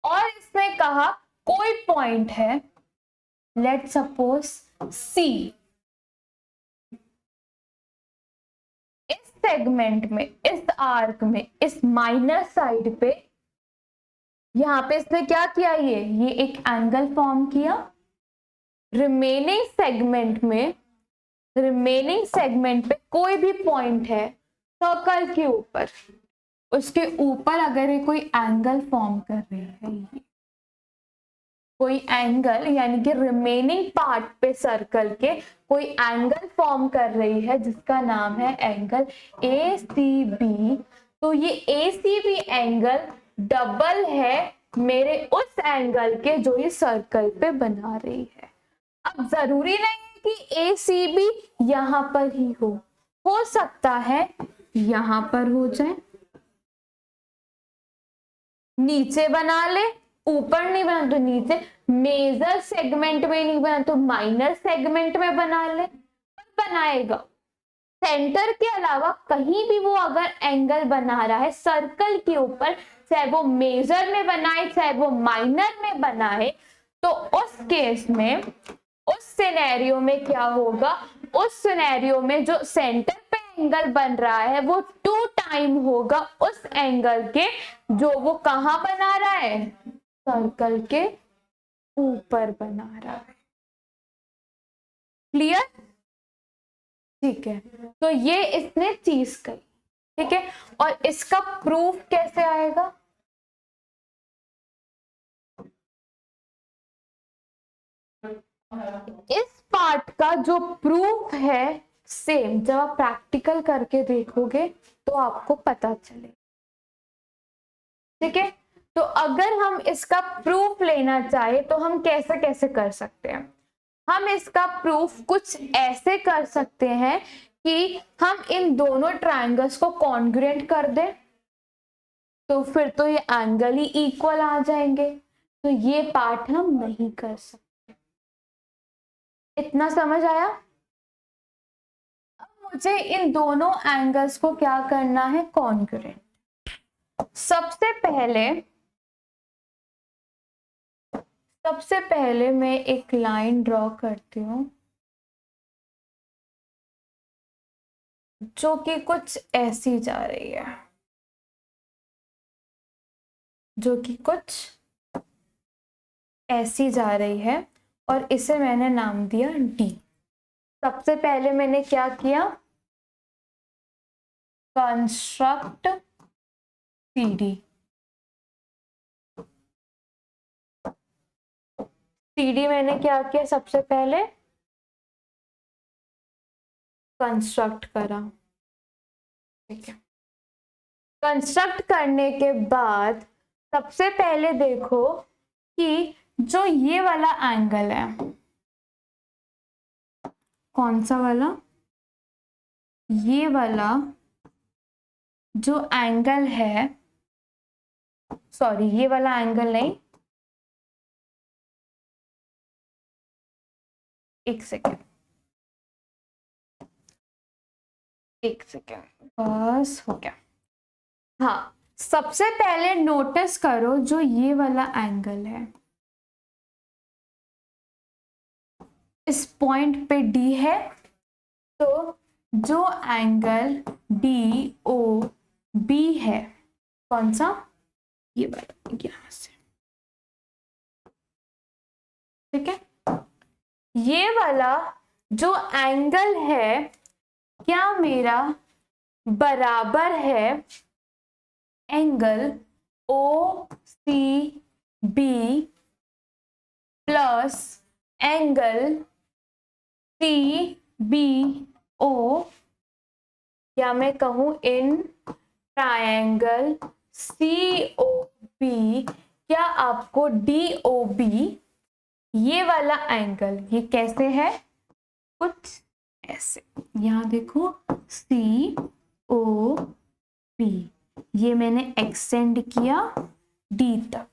और इसने कहा कोई पॉइंट है, लेट सपोज सी, इस सेगमेंट में, इस आर्क में, इस माइनस साइड पे, यहां पे इसने क्या किया, ये एक एंगल फॉर्म किया। रिमेनिंग सेगमेंट पे कोई भी पॉइंट है सर्कल के ऊपर, उसके ऊपर अगर ये कोई एंगल फॉर्म कर रही है, ये कोई एंगल, यानी कि रिमेनिंग पार्ट पे सर्कल के कोई एंगल फॉर्म कर रही है जिसका नाम है एंगल ACB, तो ये ACB एंगल डबल है मेरे उस एंगल के जो ये सर्कल पे बना रही है। अब जरूरी नहीं है कि ACB यहां पर ही हो सकता है यहां पर हो जाए, नीचे बना ले, ऊपर नहीं बना तो नीचे, मेजर सेगमेंट में नहीं बना तो माइनर सेगमेंट में बना ले, बनाएगा। सेंटर के अलावा कहीं भी वो अगर एंगल बना रहा है सर्कल के ऊपर, चाहे वो मेजर में बनाए चाहे वो माइनर में बनाए, तो उस केस में, उस सिनेरियो में क्या होगा, उस सिनेरियो में जो सेंटर पे एंगल बन रहा है वो 2 टाइम होगा उस एंगल के जो वो कहां बना रहा है, सर्कल के ऊपर बना रहा है। क्लियर, ठीक है। तो ये इसने चीज कही, ठीक है। और इसका प्रूफ कैसे आएगा, इस पार्ट का जो प्रूफ है सेम जब आप प्रैक्टिकल करके देखोगे तो आपको पता चले, ठीक है। तो अगर हम इसका प्रूफ लेना चाहे तो हम कैसे कैसे कर सकते हैं, हम इसका प्रूफ कुछ ऐसे कर सकते हैं कि हम इन दोनों ट्रायंगल्स को कॉन्ग्रुएंट कर दें, तो फिर तो ये एंगल ही इक्वल आ जाएंगे, तो ये पार्ट हम नहीं कर सकते। इतना समझ आया। अब मुझे इन दोनों एंगल्स को क्या करना है, कॉन्ग्रुएंट। सबसे पहले मैं एक लाइन ड्रॉ करती हूं जो कि कुछ ऐसी जा रही है, जो कि कुछ ऐसी जा रही है, और इसे मैंने नाम दिया D। सबसे पहले मैंने क्या किया, कंस्ट्रक्ट CD। CD मैंने क्या किया, सबसे पहले कंस्ट्रक्ट करा, ठीक है। कंस्ट्रक्ट करने के बाद सबसे पहले देखो कि जो ये वाला एंगल है, कौन सा वाला, ये वाला जो एंगल है, सॉरी ये वाला एंगल नहीं, एक सेकेंड, एक सेकेंड, बस हो गया। हाँ, सबसे पहले नोटिस करो जो ये वाला एंगल है, इस पॉइंट पे डी है, तो जो एंगल डी ओ बी है, कौन सा, ये वाला, यहां से, ठीक है। ये वाला जो एंगल है, क्या मेरा बराबर है angle O C B plus angle C B O, या मैं कहूं in triangle C O B, क्या आपको डी ओ बी, ये वाला एंगल, ये कैसे है, कुछ ऐसे, यहां देखो सी ओ बी, ये मैंने एक्सटेंड किया डी तक,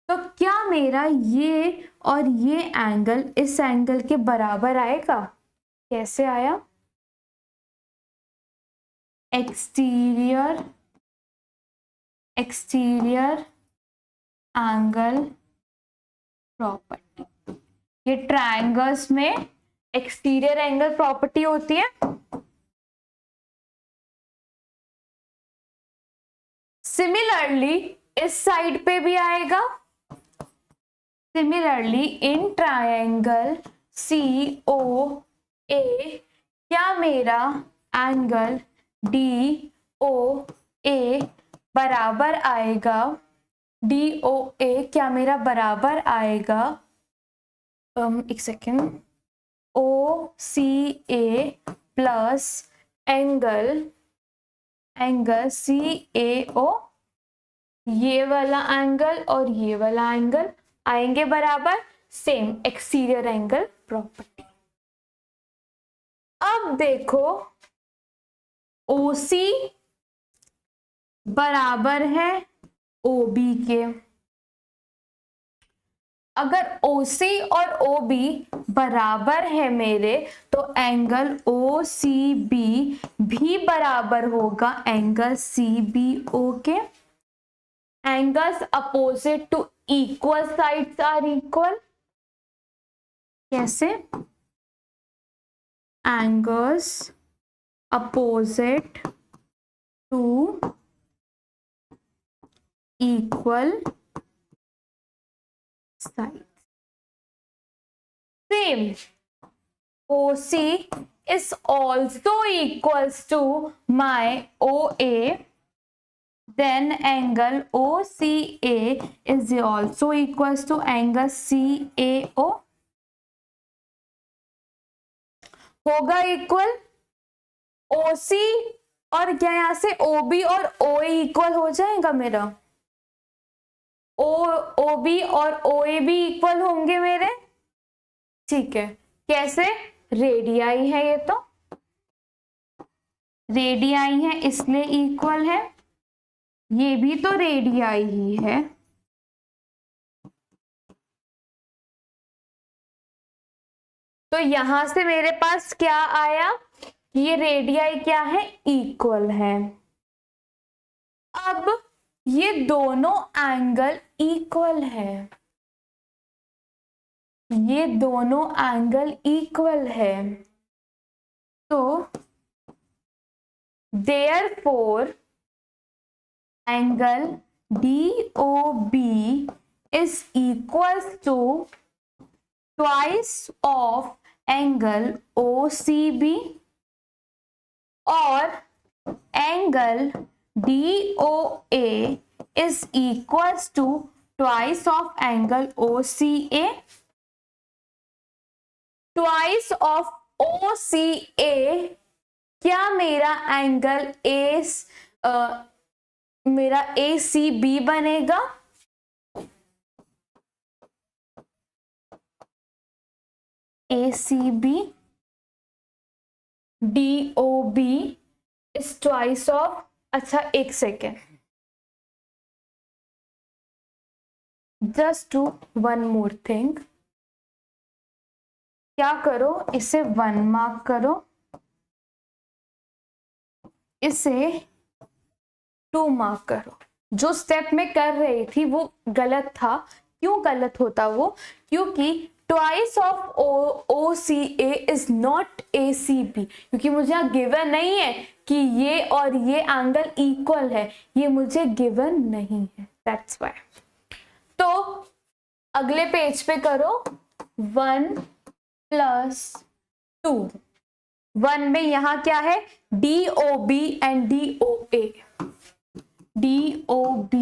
तो क्या मेरा ये और ये एंगल इस एंगल के बराबर आएगा, कैसे आया, एक्सटीरियर एंगल प्रॉपर्टी, ये ट्रायंगल्स में एक्सटीरियर एंगल प्रॉपर्टी होती है। सिमिलरली इस साइड पे भी आएगा, सिमिलरली इन ट्रायंगल सी ओ ए, क्या मेरा एंगल डी ओ ए बराबर आएगा, डी ओ ए क्या मेरा बराबर आएगा, एक सेकेंड, ओ सी ए प्लस एंगल सी ए ओ, ये वाला एंगल और ये वाला एंगल आएंगे बराबर, सेम एक्सटीरियर एंगल प्रॉपर्टी। अब देखो OC बराबर है OB के, अगर OC और OB बराबर है मेरे, तो एंगल OCB भी बराबर होगा एंगल CBO के। Angles opposite to equal sides are equal, कैसे, angles opposite to equal sides. Same, OC is also equals to my OA, then angle OCA is also equals to angle CAO, होगा equal, OC और क्या यहां से OB और OA equal हो जाएगा मेरा, OB और OA भी इक्वल होंगे मेरे, ठीक है, कैसे, रेडियाई है, ये तो रेडियाई है इसलिए इक्वल है, ये भी तो रेडियाई ही है, तो यहां से मेरे पास क्या आया, ये रेडियाई क्या है, इक्वल है। अब ये दोनों एंगल इक्वल है, ये दोनों एंगल इक्वल है, तो therefore angle DOB is equals to twice of angle OCB, और angle DOA is equals to twice of angle OCA, twice of OCA, क्या मेरा एंगल मेरा ACB बनेगा, ACB DOB is twice of, अच्छा एक second, just do one more thing, क्या करो, इसे 1 मार्क करो, इसे 2 मार्क करो। जो स्टेप मैं कर रही थी वो गलत था। क्यों गलत होता वो? क्योंकि twice of OCA is not ACB, क्योंकि मुझे यहाँ गिवन नहीं है कि ये और ये एंगल इक्वल है, ये मुझे गिवन नहीं है, दैट्स व्हाई। तो अगले पेज पे करो 1 + 2। 1 में यहाँ क्या है? DOB and DOA। DOB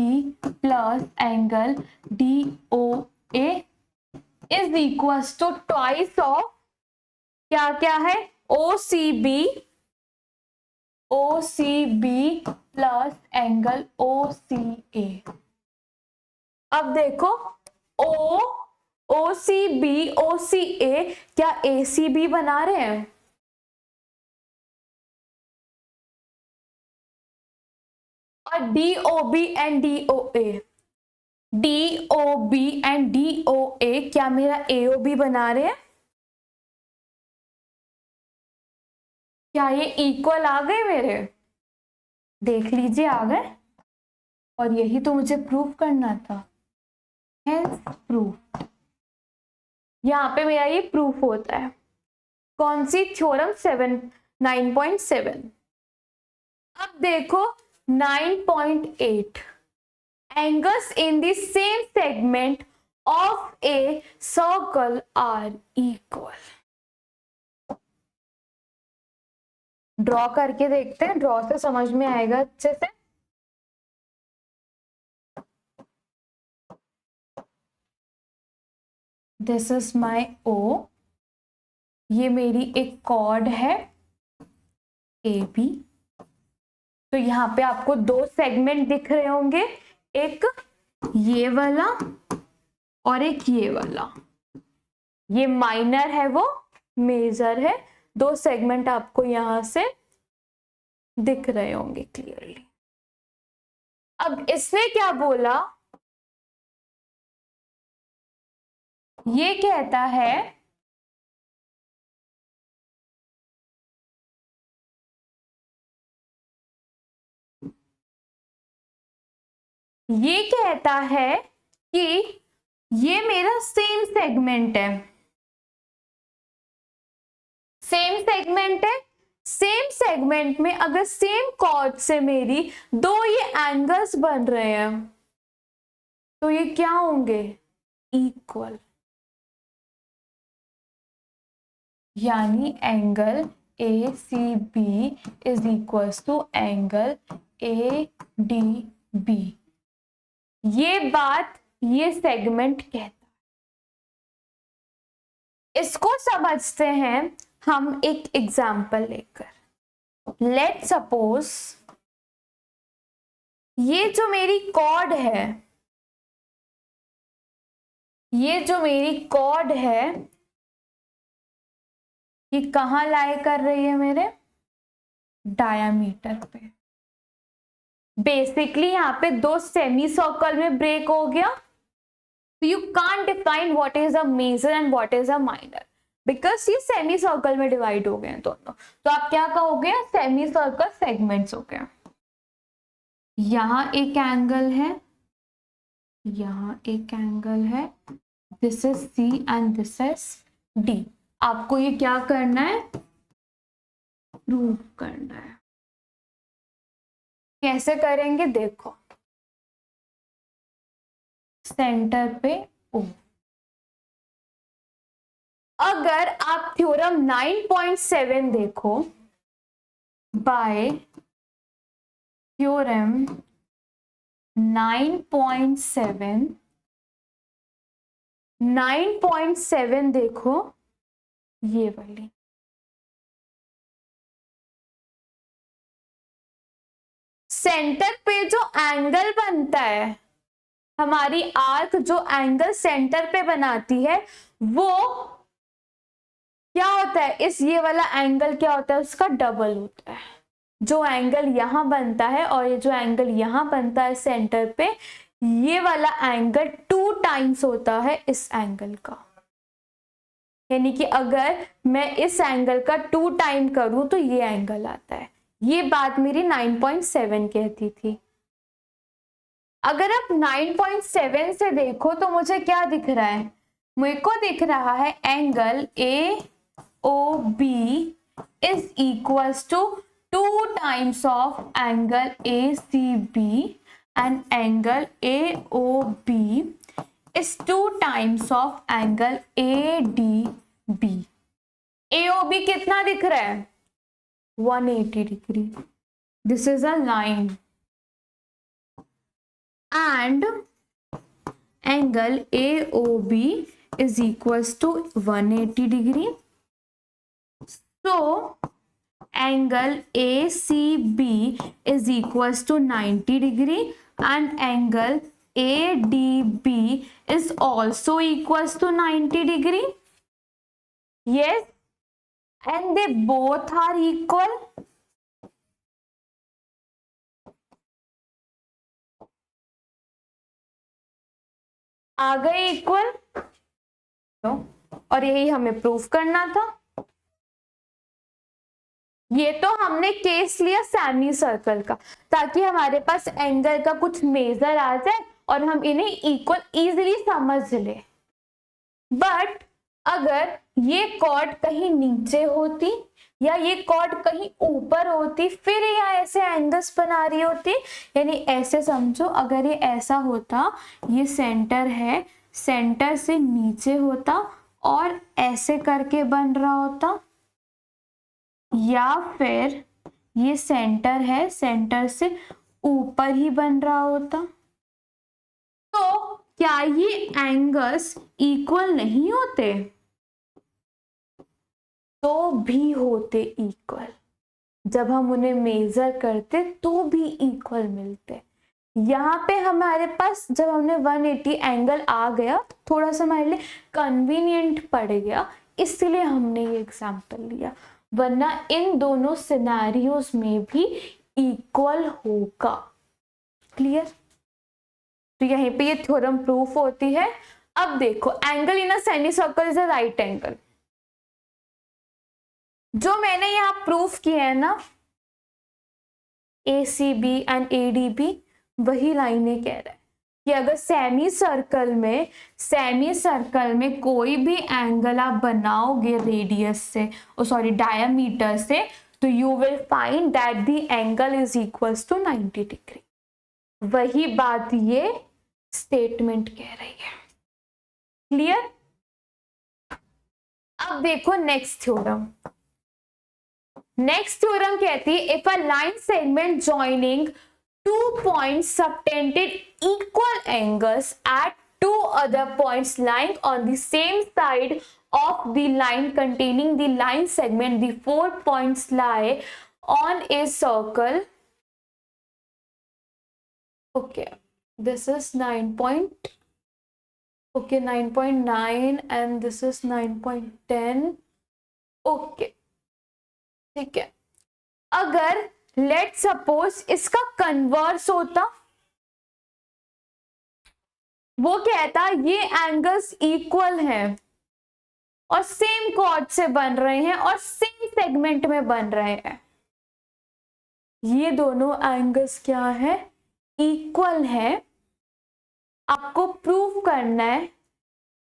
plus angle DOA is equal to twice of क्या क्या है? OCB plus angle OCA। अब देखो OCB OCA क्या ACB बना रहे हैं? और DOB एंड DOA क्या मेरा AOB बना रहे हैं? क्या ये इक्वल आ गए मेरे? देख लीजिए, आ गए। और यही तो मुझे प्रूफ करना था, हेंस प्रूफ। यहाँ पे मेरा ये प्रूफ होता है। कौन सी? थ्योरम 9.7। अब देखो 9.8, angles in the same segment of a circle are equal। Draw करके देखते हैं, ड्रॉ से समझ में आएगा अच्छे से। दिस इज माई O, ये मेरी एक कॉर्ड है AB। तो यहाँ पे आपको 2 सेगमेंट दिख रहे होंगे, एक ये वाला और एक ये वाला। ये माइनर है, वो मेजर है। 2 सेगमेंट आपको यहां से दिख रहे होंगे क्लियरली। अब इसने क्या बोला? ये कहता है कि ये मेरा सेम सेगमेंट है। सेम सेगमेंट में अगर सेम कॉर्ड से मेरी 2 ये एंगल्स बन रहे हैं तो ये क्या होंगे? इक्वल। यानी angle ACB is equal to angle ADB। ये बात ये सेगमेंट कहता है। इसको समझते हैं हम एक एग्जाम्पल लेकर। लेट सपोज ये जो मेरी कॉर्ड है, ये कहाँ लाई कर रही है? मेरे डायामीटर पे। बेसिकली यहाँ पे 2 सेमी सर्कल में ब्रेक हो गया। तो you can't define what is a major and what is a minor, because ये सेमी सर्कल में डिवाइड हो गए हैं दोनों। तो आप क्या कहोगे? सेमी सर्कल सेगमेंट्स हो गए। यहाँ एक एंगल है, यहाँ एक एंगल है, this is C and this is D। आपको ये क्या करना है? प्रूव करना है। कैसे करेंगे? देखो, सेंटर पे O। अगर आप थ्योरम 9.7 देखो, बाय थ्योरम 9.7 देखो, ये वाली सेंटर पे जो एंगल बनता है, हमारी आर्क जो एंगल सेंटर पे बनाती है वो क्या होता है? इस ये वाला एंगल क्या होता है? उसका डबल होता है। जो एंगल यहां बनता है और ये जो एंगल यहां बनता है सेंटर पे, ये वाला एंगल 2 टाइम्स होता है इस एंगल का। यानी कि अगर मैं इस एंगल का 2 टाइम करूं तो ये एंगल आता है। ये बात मेरी 9.7 कहती थी। अगर आप 9.7 से देखो तो मुझे क्या दिख रहा है, मेरे को दिख रहा है angle AOB is equals to 2 times of angle ACB and angle AOB is 2 times of angle ADB। AOB कितना दिख रहा है? 180 degree. This is a line and angle AOB is equals to 180 degree. So angle ACB is equals to 90 degree and angle ADB is also equals to 90 degree. Yes, and they both are equal. आ गए equal, और यही हमें proof करना था। ये तो हमने case लिया सेमी सर्कल का, ताकि हमारे पास एंगल का कुछ मेजर आ जाए और हम इन्हें इक्वल इजीली समझ ले। बट अगर ये कॉर्ड कहीं नीचे होती या ये कॉर्ड कहीं ऊपर होती, फिर ये ऐसे एंगल्स बना रही होती, यानी ऐसे समझो, अगर ये ऐसा होता, ये सेंटर है, सेंटर से नीचे होता और ऐसे करके बन रहा होता, या फिर ये सेंटर है, सेंटर से ऊपर ही बन रहा होता, तो क्या ये एंगल्स इक्वल नहीं होते? तो भी होते इक्वल। जब हम उन्हें मेजर करते तो भी इक्वल मिलते। यहाँ पे हमारे पास जब हमने 180 एंगल आ गया, थोड़ा सा हमारे लिए कन्वीनियंट पड़ गया, इसलिए हमने ये एग्जांपल लिया, वरना इन दोनों सिनेरियोज में भी इक्वल होगा। क्लियर? तो यहीं पे ये थ्योरम प्रूफ होती है। अब देखो, angle in a semi circle is a right angle. जो मैंने यहाँ प्रूफ किया है ना, ACB एंड ADB, वही लाइनें कह रहा है कि अगर सेमी सर्कल में कोई भी एंगल आप बनाओगे रेडियस से, डायमीटर से, तो you will find that the angle is equals to 90 degree. वही बात ये स्टेटमेंट कह रही है। क्लियर? अब देखो नेक्स्ट थ्योरम। नेक्स्ट थ्योरम कहती है, if a line segment joining 2 points subtended equal angles at 2 other points lying on the same side of the line containing the line segment, the 4 points lie on a circle. Okay, this is 9.9 and this is 9.10. Okay, ठीक है। अगर let suppose इसका converse होता, वो कहता ये angles equal हैं और सेम कॉर्ड से बन रहे हैं और सेम सेगमेंट में बन रहे हैं, ये दोनों एंगल्स क्या है? इक्वल है। आपको प्रूव करना है,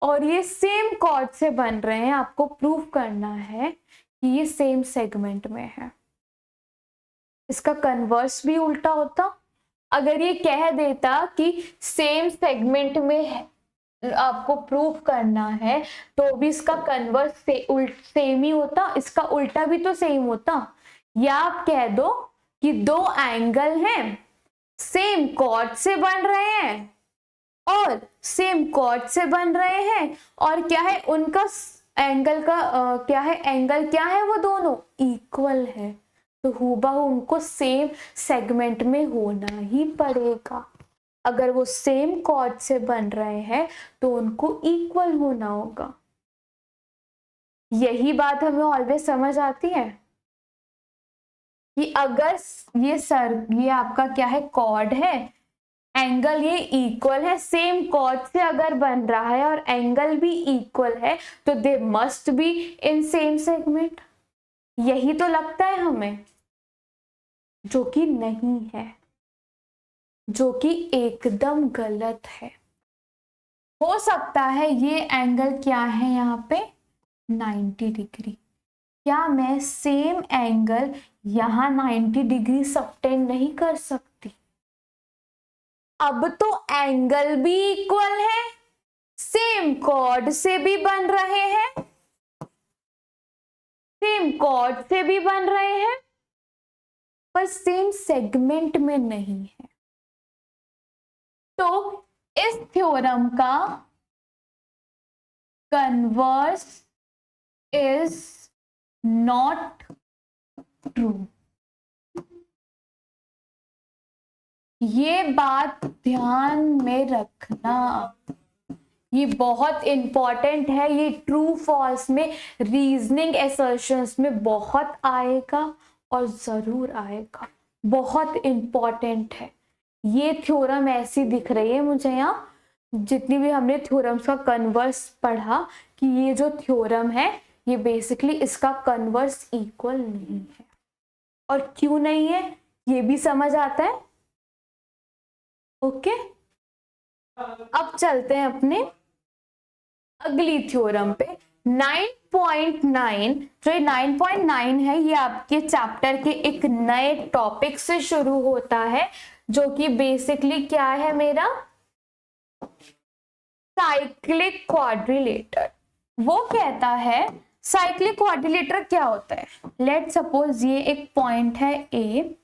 और ये सेम कॉर्ड से बन रहे हैं, आपको प्रूव करना है कि ये सेम सेगमेंट में है। इसका कन्वर्स भी उल्टा होता। अगर ये कह देता कि सेम सेगमेंट में है, आपको प्रूव करना है, तो भी इसका कन्वर्स सेम ही होता, इसका उल्टा भी तो सेम होता। या आप कह दो कि दो एंगल हैं, सेम कॉर्ड से बन रहे हैं और सेम कॉर्ड से बन रहे हैं, और क्या है उनका एंगल का क्या है, एंगल क्या है, वो दोनों इक्वल है, तो हूबहू उनको सेम सेगमेंट में होना ही पड़ेगा। अगर वो सेम कॉर्ड से बन रहे हैं तो उनको इक्वल होना होगा। यही बात हमें ऑलवेज समझ आती है कि अगर ये आपका क्या है, कॉर्ड है, एंगल ये इक्वल है, सेम कॉर्ड से अगर बन रहा है और एंगल भी इक्वल है, तो they must be in same segment. यही तो लगता है हमें। जो कि नहीं है, जो कि एकदम गलत है। हो सकता है ये एंगल क्या है यहाँ पे 90 डिग्री। क्या मैं सेम एंगल यहाँ 90 डिग्री सबटेंड नहीं कर सकती? अब तो एंगल भी इक्वल है, सेम कॉर्ड से भी बन रहे हैं, सेम कॉर्ड से भी बन रहे हैं, पर सेम सेगमेंट में नहीं है। तो इस थ्योरम का कन्वर्स इज नॉट ट्रू। ये बात ध्यान में रखना, ये बहुत इंपॉर्टेंट है। ये ट्रू फॉल्स में, रीजनिंग असर्शंस में बहुत आएगा और जरूर आएगा, बहुत इंपॉर्टेंट है। ये थ्योरम ऐसी दिख रही है मुझे यहाँ, जितनी भी हमने थ्योरम्स का कन्वर्स पढ़ा, कि ये जो थ्योरम है ये बेसिकली इसका कन्वर्स इक्वल नहीं है। और क्यों नहीं है ये भी समझ आता है। ओके, अब चलते हैं अपने अगली थ्योरम पे। 9.9, जो 9.9 है ये आपके चैप्टर के एक नए टॉपिक से शुरू होता है, जो कि बेसिकली क्या है मेरा, साइक्लिक क्वाड्रिलेटर। वो कहता है साइक्लिक क्वाड्रिलेटर क्या होता है। लेट सपोज ये एक पॉइंट है ए,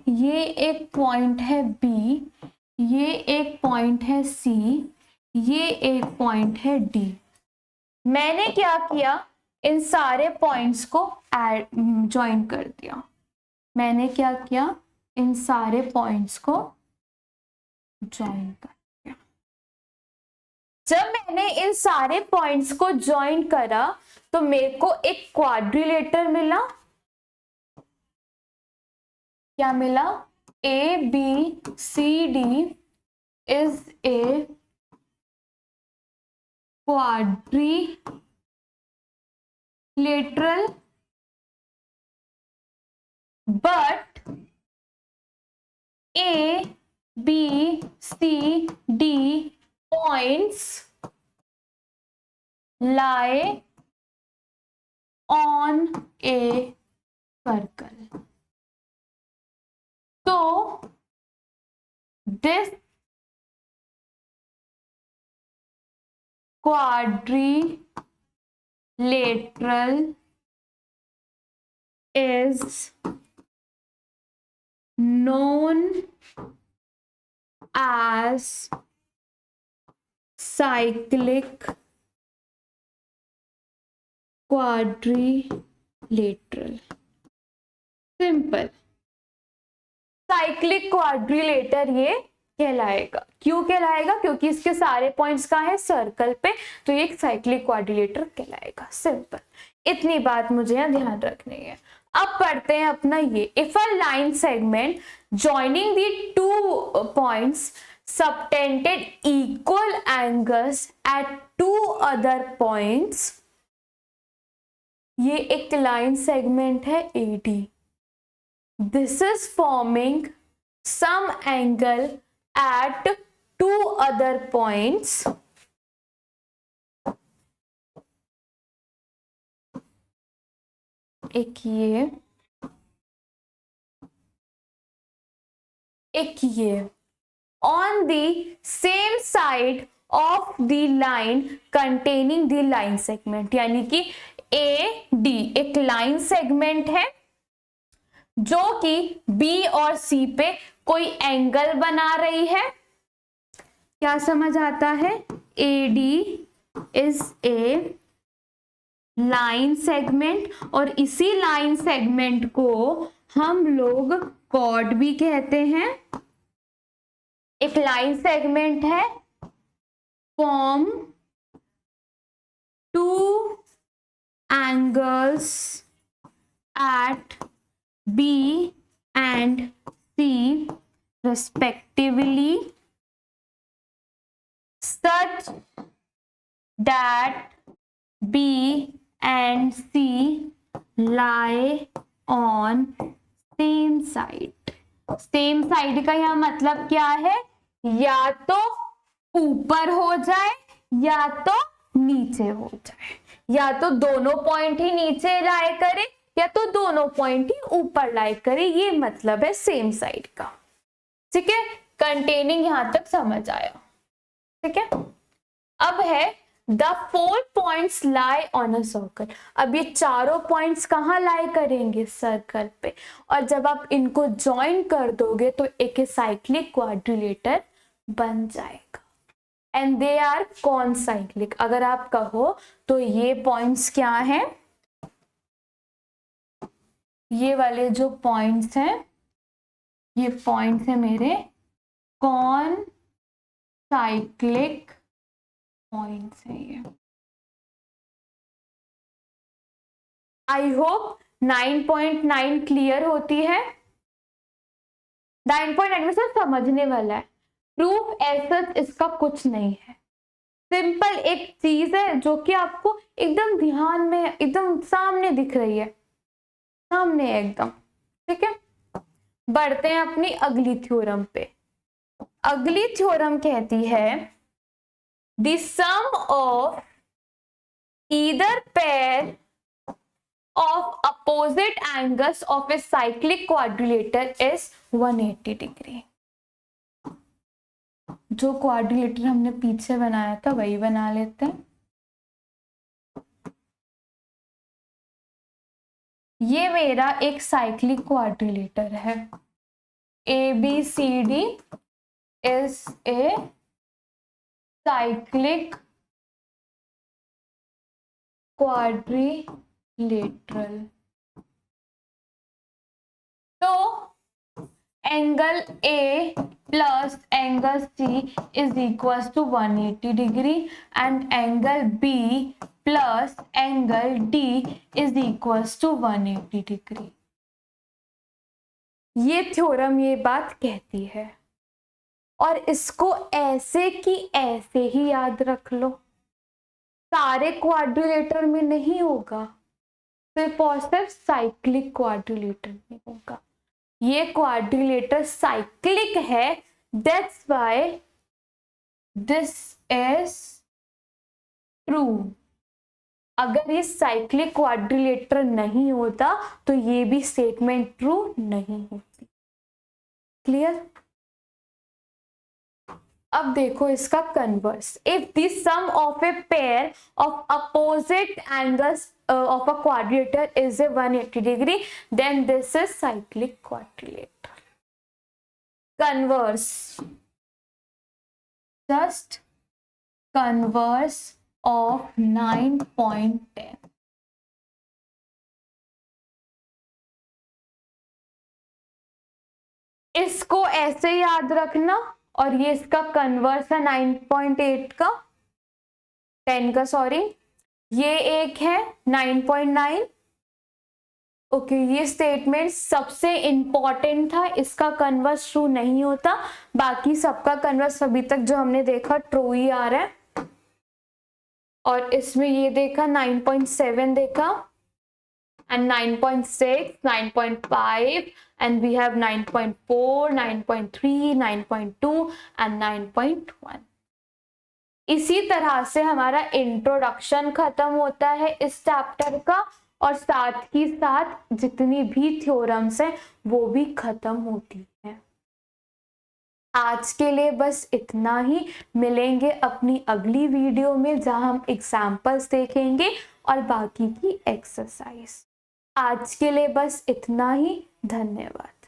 ये एक पॉइंट है बी, ये एक पॉइंट है सी, ये एक पॉइंट है डी। मैंने क्या किया, इन सारे पॉइंट्स को ऐड ज्वाइन कर दिया। मैंने क्या किया, इन सारे पॉइंट्स को ज्वाइन कर दिया। जब मैंने इन सारे पॉइंट्स को ज्वाइन करा तो मेरे को एक क्वाड्रिलेटर मिला। क्या मिला, A B C D is a quadrilateral, but A, B, C, D points lie on a circle. So this quadrilateral is known as cyclic quadrilateral. Simple, cyclic quadrilateral ये कहलाएगा। क्यों कहलाएगा, क्योंकि इसके सारे पॉइंट्स कहाँ है, सर्कल पे, तो ये एक साइक्लिक क्वाड्रिलेटर कहलाएगा। सिंपल, इतनी बात मुझे यहाँ ध्यान रखनी है। अब पढ़ते हैं अपना ये, if a line segment joining the two points subtended equal angles at two other points. ये एक लाइन सेगमेंट है AD, this is forming some angle at two other points एक ये on the same side of the line containing the line segment। यानी कि AD एक line segment है जो कि B और C पे कोई एंगल बना रही है। क्या समझ आता है, AD is a line segment, और इसी लाइन सेगमेंट को हम लोग कॉर्ड भी कहते हैं। एक लाइन सेगमेंट है, form two angles eight B and C respectively such that B and C lie on same side. Same side का यह मतलब क्या है, या तो ऊपर हो जाए या तो नीचे हो जाए, या तो दोनों पॉइंट ही नीचे लाए करे या तो दोनों पॉइंट ही ऊपर लाए करे, ये मतलब है सेम साइड का। ठीक है, कंटेनिंग यहां तक समझ आया। ठीक है, अब है the 4 points lie on a circle. अब ये चारों पॉइंट्स कहाँ लाई करेंगे, सर्कल पे, और जब आप इनको ज्वाइन कर दोगे तो एक साइक्लिक क्वाड्रिलेटर बन जाएगा। And they are concyclic. अगर आप कहो तो ये पॉइंट्स क्या हैं, ये वाले जो पॉइंट्स हैं, ये पॉइंट्स है मेरे कॉन साइक्लिक पॉइंट्स है ये। आई होप 9.9 क्लियर होती है। 9.9 में सब समझने वाला है। प्रूफ ऐसा इसका कुछ नहीं है, सिंपल एक चीज है जो कि आपको एकदम ध्यान में, एकदम सामने दिख रही है, सामने एकदम। ठीक है, बढ़ते हैं अपनी अगली थ्योरम पे। अगली थ्योरम कहती है the sum of either pair of opposite angles of a cyclic quadrilateral is 180 degree। जो क्वाड्रिलेटर हमने पीछे बनाया था वही बना लेते हैं। ये मेरा एक साइक्लिक क्वाड्रिलेटर है, ABCD is a cyclic quadrilateral। तो angle A plus angle C is equal to 180 degree and angle B plus angle D is equal to 180 degree. ये थ्योरम ये बात कहती है, और इसको ऐसे की ऐसे ही याद रख लो। सारे क्वाड्रिलेटर में नहीं होगा, सिर्फ और सिर्फ साइक्लिक क्वाड्रिलेटर में होगा। ये क्वाड्रिलेटर साइक्लिक है, that's why this is true. अगर ये साइक्लिक क्वाड्रिलेटर नहीं होता तो ये भी स्टेटमेंट ट्रू नहीं होती। क्लियर? अब देखो इसका converse. If the sum of a pair of opposite angles of a quadrilateral is a 180 degree, then this is cyclic quadrilateral. Converse, just converse of 9.10। इसको ऐसे याद रखना, और ये इसका कन्वर्स है 9.8 का, 10 का सॉरी, ये एक है 9.9। ओके, ये स्टेटमेंट सबसे इंपॉर्टेंट था, इसका कन्वर्स ट्रू नहीं होता, बाकी सबका कन्वर्स अभी तक जो हमने देखा ट्रू ही आ रहा है। और इसमें ये देखा 9.7 देखा, and 9.6, 9.5, and we have 9.4, 9.3, 9.2 and 9.1। इसी तरह से हमारा इंट्रोडक्शन खत्म होता है इस चैप्टर का, और साथ ही साथ जितनी भी थ्योरम्स हैं वो भी खत्म होती है। आज के लिए बस इतना ही, मिलेंगे अपनी अगली वीडियो में जहां हम एग्जाम्पल्स देखेंगे और बाकी की एक्सरसाइज। आज के लिए बस इतना ही, धन्यवाद।